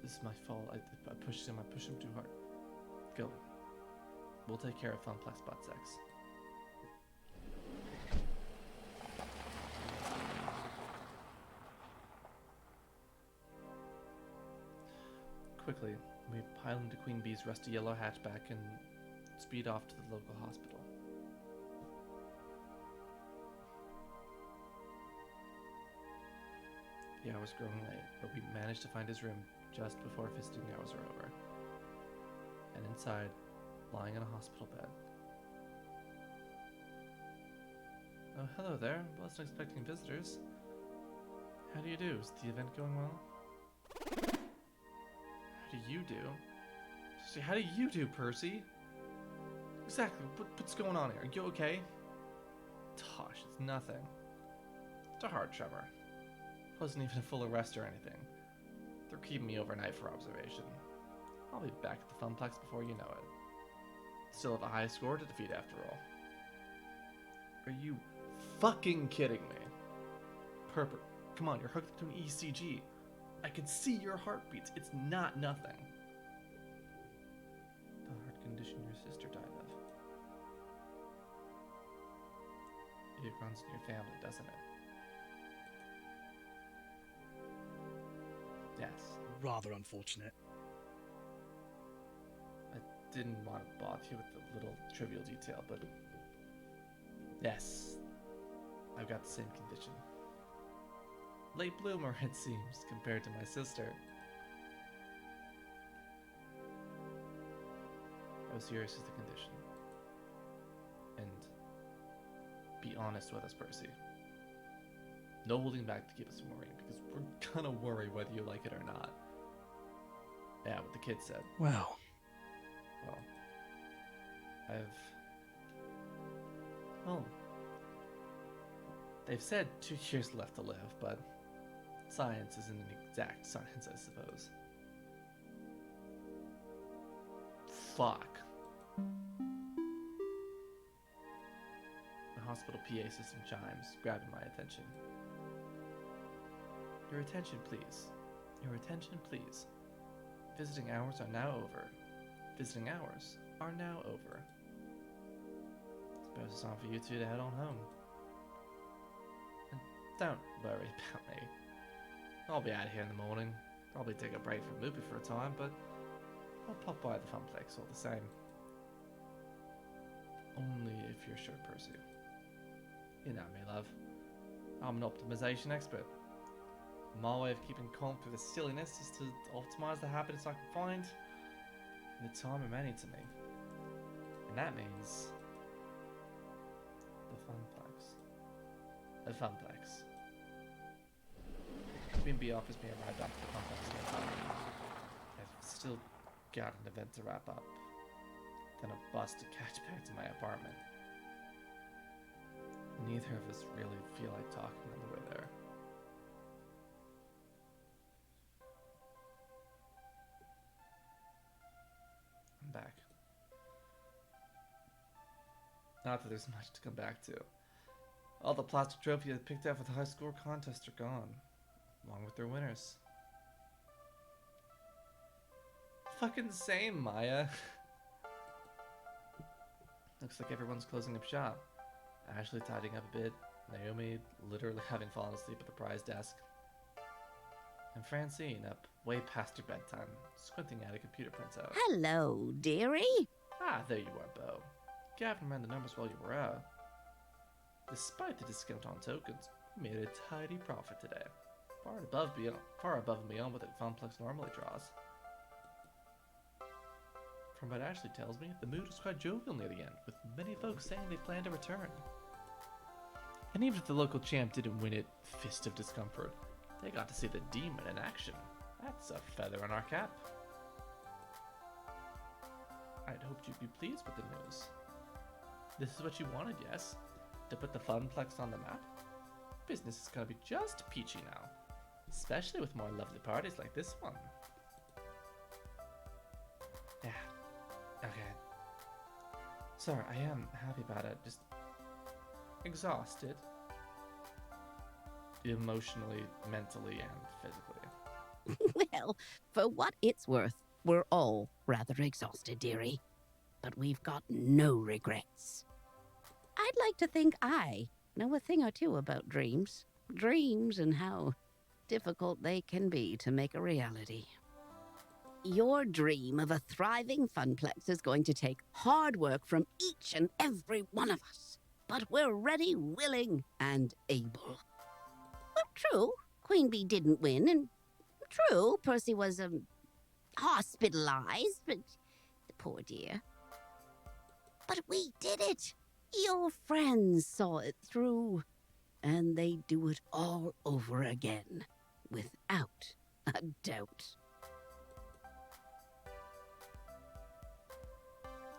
This is my fault. I pushed him. I pushed him too hard. Go. We'll take care of Funplex butt sex. Quickly, we pile into Queen Bee's rusty yellow hatchback and speed off to the local hospital. The hour's growing late, but we managed to find his room just before visiting hours are over. And inside, lying in a hospital bed. Oh, hello there. Wasn't expecting visitors. How do you do? Is the event going well? How do you do? See, how do you do, Percy? Exactly. What's going on here? Are you okay? Tosh, it's nothing. It's a heart tremor. Wasn't even a full arrest or anything. They're keeping me overnight for observation. I'll be back at the Funplex before you know it. Still have a high score to defeat after all. Are you fucking kidding me? Purple, come on, you're hooked up to an ECG. I can see your heartbeats. It's not nothing. The heart condition your sister died of. It runs in your family, doesn't it? Yes. Rather unfortunate. I didn't want to bother you with the little trivial detail, but yes, I've got the same condition. Late bloomer, it seems, compared to my sister. How serious is the condition? And be honest with us, Percy. No holding back to keep us from worrying, because we're gonna worry whether you like it or not. Yeah, what the kid said. Well, they've said 2 years left to live, but science isn't an exact science, I suppose. Fuck. The hospital PA system chimes, grabbing my attention. Your attention, please. Your attention, please. Visiting hours are now over. Visiting hours are now over. Suppose it's time for you two to head on home. And don't worry about me. I'll be out here in the morning. Probably take a break from Loopy for a time, but I'll pop by the Funplex all the same. Only if you're sure, Percy. You know me, love. I'm an optimization expert. My way of keeping calm through the silliness is to optimize the happiness I can find in the time remaining to me. And that means the Funplex. The Funplex. Queen Bee offers me a ride back to the Funplex nearby. I've still got an event to wrap up, then a bus to catch back to my apartment. Neither of us really feel like talking on the way there. I'm back. Not that there's much to come back to. All the plastic trophies I picked out for the high score contest are gone, along with their winners. Fucking same, Maya. Looks like everyone's closing up shop. Ashley tidying up a bit, Naomi literally having fallen asleep at the prize desk, and Francine up way past her bedtime, squinting at a computer printout. Hello, dearie. Ah, there you are, Bo. Gavin ran the numbers while you were out. Despite the discount on tokens, we made a tidy profit today, far above and beyond what the Funplex normally draws. From what Ashley tells me, the mood was quite jovial near the end, with many folks saying they plan to return. And even if the local champ didn't win it, Fist of Discomfort, they got to see the demon in action. That's a feather in our cap. I'd hoped you'd be pleased with the news. This is what you wanted, yes? To put the Funplex on the map? Business is gonna be just peachy now. Especially with more lovely parties like this one. Okay. Sorry, I am happy about it. Just exhausted. Emotionally, mentally, and physically. Well, for what it's worth, we're all rather exhausted, dearie. But we've got no regrets. I'd like to think I know a thing or two about dreams. Dreams and how difficult they can be to make a reality. Your dream of a thriving funplex is going to take hard work from each and every one of us. But we're ready, willing, and able. Well, true, Queen Bee didn't win, and true, Percy was, hospitalized, but poor dear. But we did it. Your friends saw it through, and they do it all over again, without a doubt.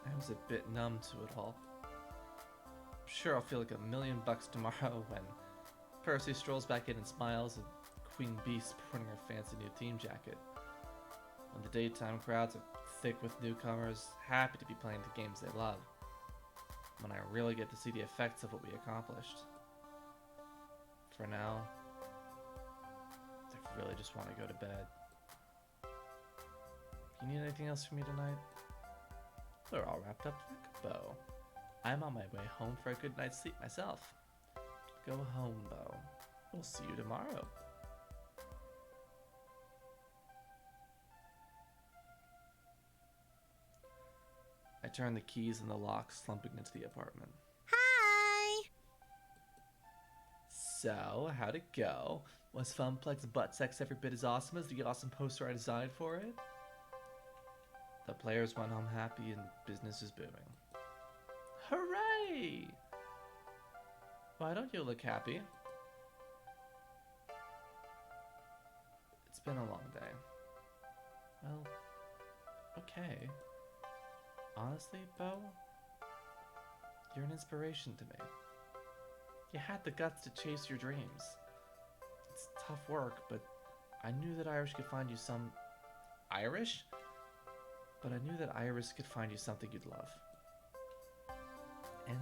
I was a bit numb to it all. I'm sure I'll feel like $1 million tomorrow when Percy strolls back in and smiles, and Queen Bee sporting her fancy new team jacket. When the daytime crowds are thick with newcomers, happy to be playing the games they love. When I really get to see the effects of what we accomplished. For now, I really just want to go to bed. You need anything else from me tonight? We're all wrapped up like a bow. I'm on my way home for a good night's sleep myself. Go home, Bo. We'll see you tomorrow. I turn the keys in the lock, slumping into the apartment. Hi! So, how'd it go? Was Funplex butt sex every bit as awesome as the awesome poster I designed for it? The players went home happy and business is booming. Hooray! Why don't you look happy? It's been a long day. Well, okay. Honestly, Bo, you're an inspiration to me. You had the guts to chase your dreams. It's tough work, but I knew that Irish could find you some... Irish? But I knew that Iris could find you something you'd love. And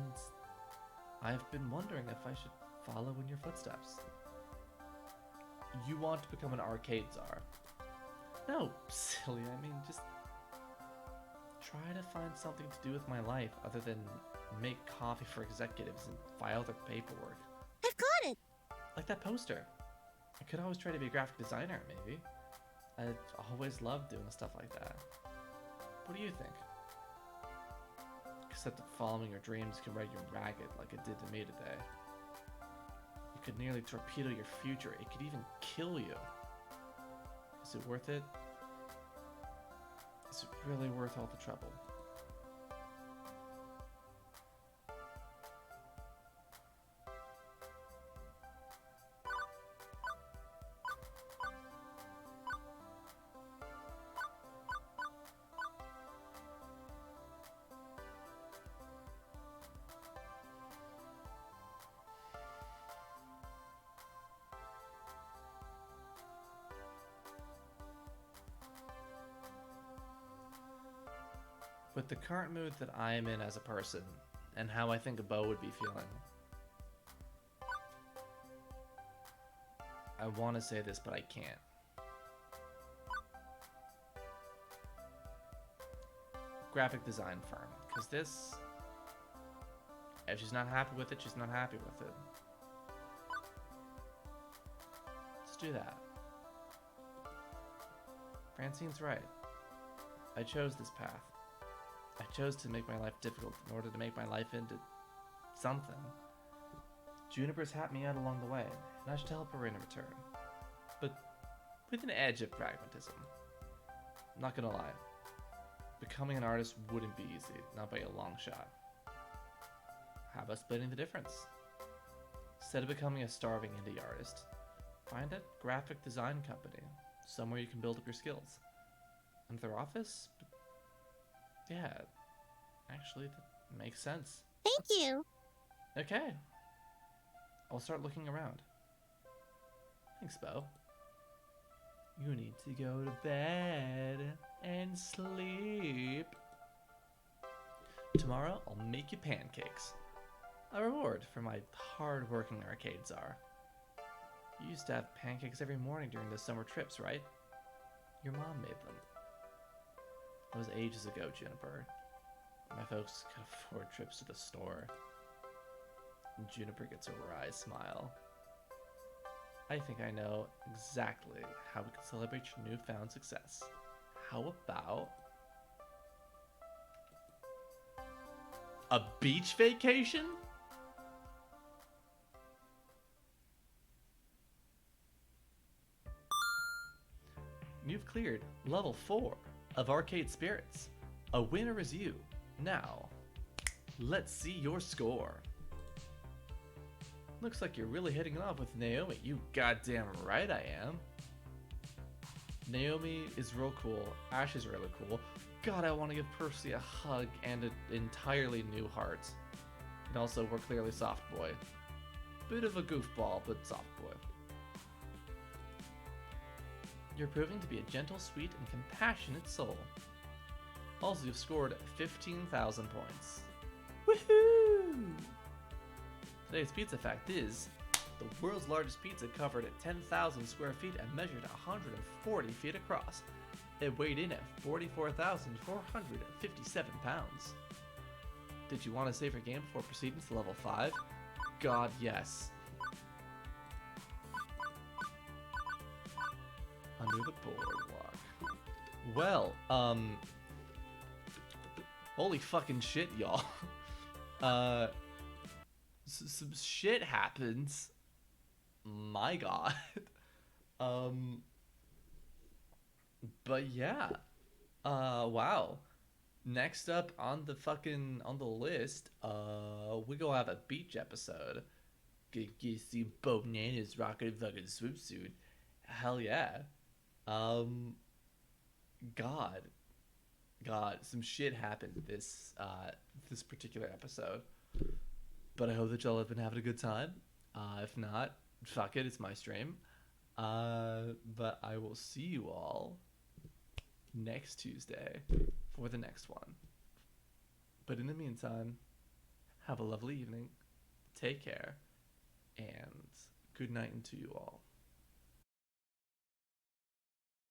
I've been wondering if I should follow in your footsteps. You want to become an arcade czar. No, silly, I mean, just try to find something to do with my life other than make coffee for executives and file their paperwork. I've got it! Like that poster. I could always try to be a graphic designer, maybe. I've always loved doing stuff like that. What do you think? Except that following your dreams can ride you ragged like it did to me today. It could nearly torpedo your future. It could even kill you. Is it worth it? Is it really worth all the trouble? With the current mood that I am in as a person, and how I think a Bo would be feeling, I want to say this, but I can't. Graphic design firm, because this, if she's not happy with it, she's not happy with it. Let's do that. Francine's right. I chose this path. I chose to make my life difficult in order to make my life into something. Juniper's helped me out along the way, and I should help her in return. But with an edge of pragmatism. I'm not gonna lie. Becoming an artist wouldn't be easy, not by a long shot. How about splitting the difference? Instead of becoming a starving indie artist, find a graphic design company, somewhere you can build up your skills. Another office? Yeah, actually, that makes sense. Thank you! Okay. I'll start looking around. Thanks, Bo. You need to go to bed and sleep. Tomorrow, I'll make you pancakes. A reward for my hard-working arcade czar. You used to have pancakes every morning during the summer trips, right? Your mom made them. That was ages ago, Juniper. My folks could afford trips to the store. Juniper gets a wry smile. I think I know exactly how we can celebrate your newfound success. How about a beach vacation? You've cleared level 4 of Arcade Spirits. A winner is you. Now, let's see your score. Looks like you're really hitting it off with Naomi. You goddamn right I am. Naomi is real cool. Ash is really cool. God, I want to give Percy a hug and an entirely new heart. And also, we're clearly soft boy. Bit of a goofball, but soft boy. You're proving to be a gentle, sweet, and compassionate soul. Also, you've scored 15,000 points. Woohoo! Today's pizza fact is, the world's largest pizza covered at 10,000 square feet and measured 140 feet across. It weighed in at 44,457 pounds. Did you want to save your game before proceeding to level 5? God, yes. Under the boardwalk. Well, holy fucking shit, y'all. Some shit happens. My god. But yeah. Wow. Next up on the list, we gonna have a beach episode. Get see bananas rocking fucking swimsuit. Hell yeah. God, some shit happened this particular episode. But I hope that y'all have been having a good time. If not, fuck it, it's my stream. But I will see you all next Tuesday for the next one. But in the meantime, have a lovely evening, take care, and good night to you all.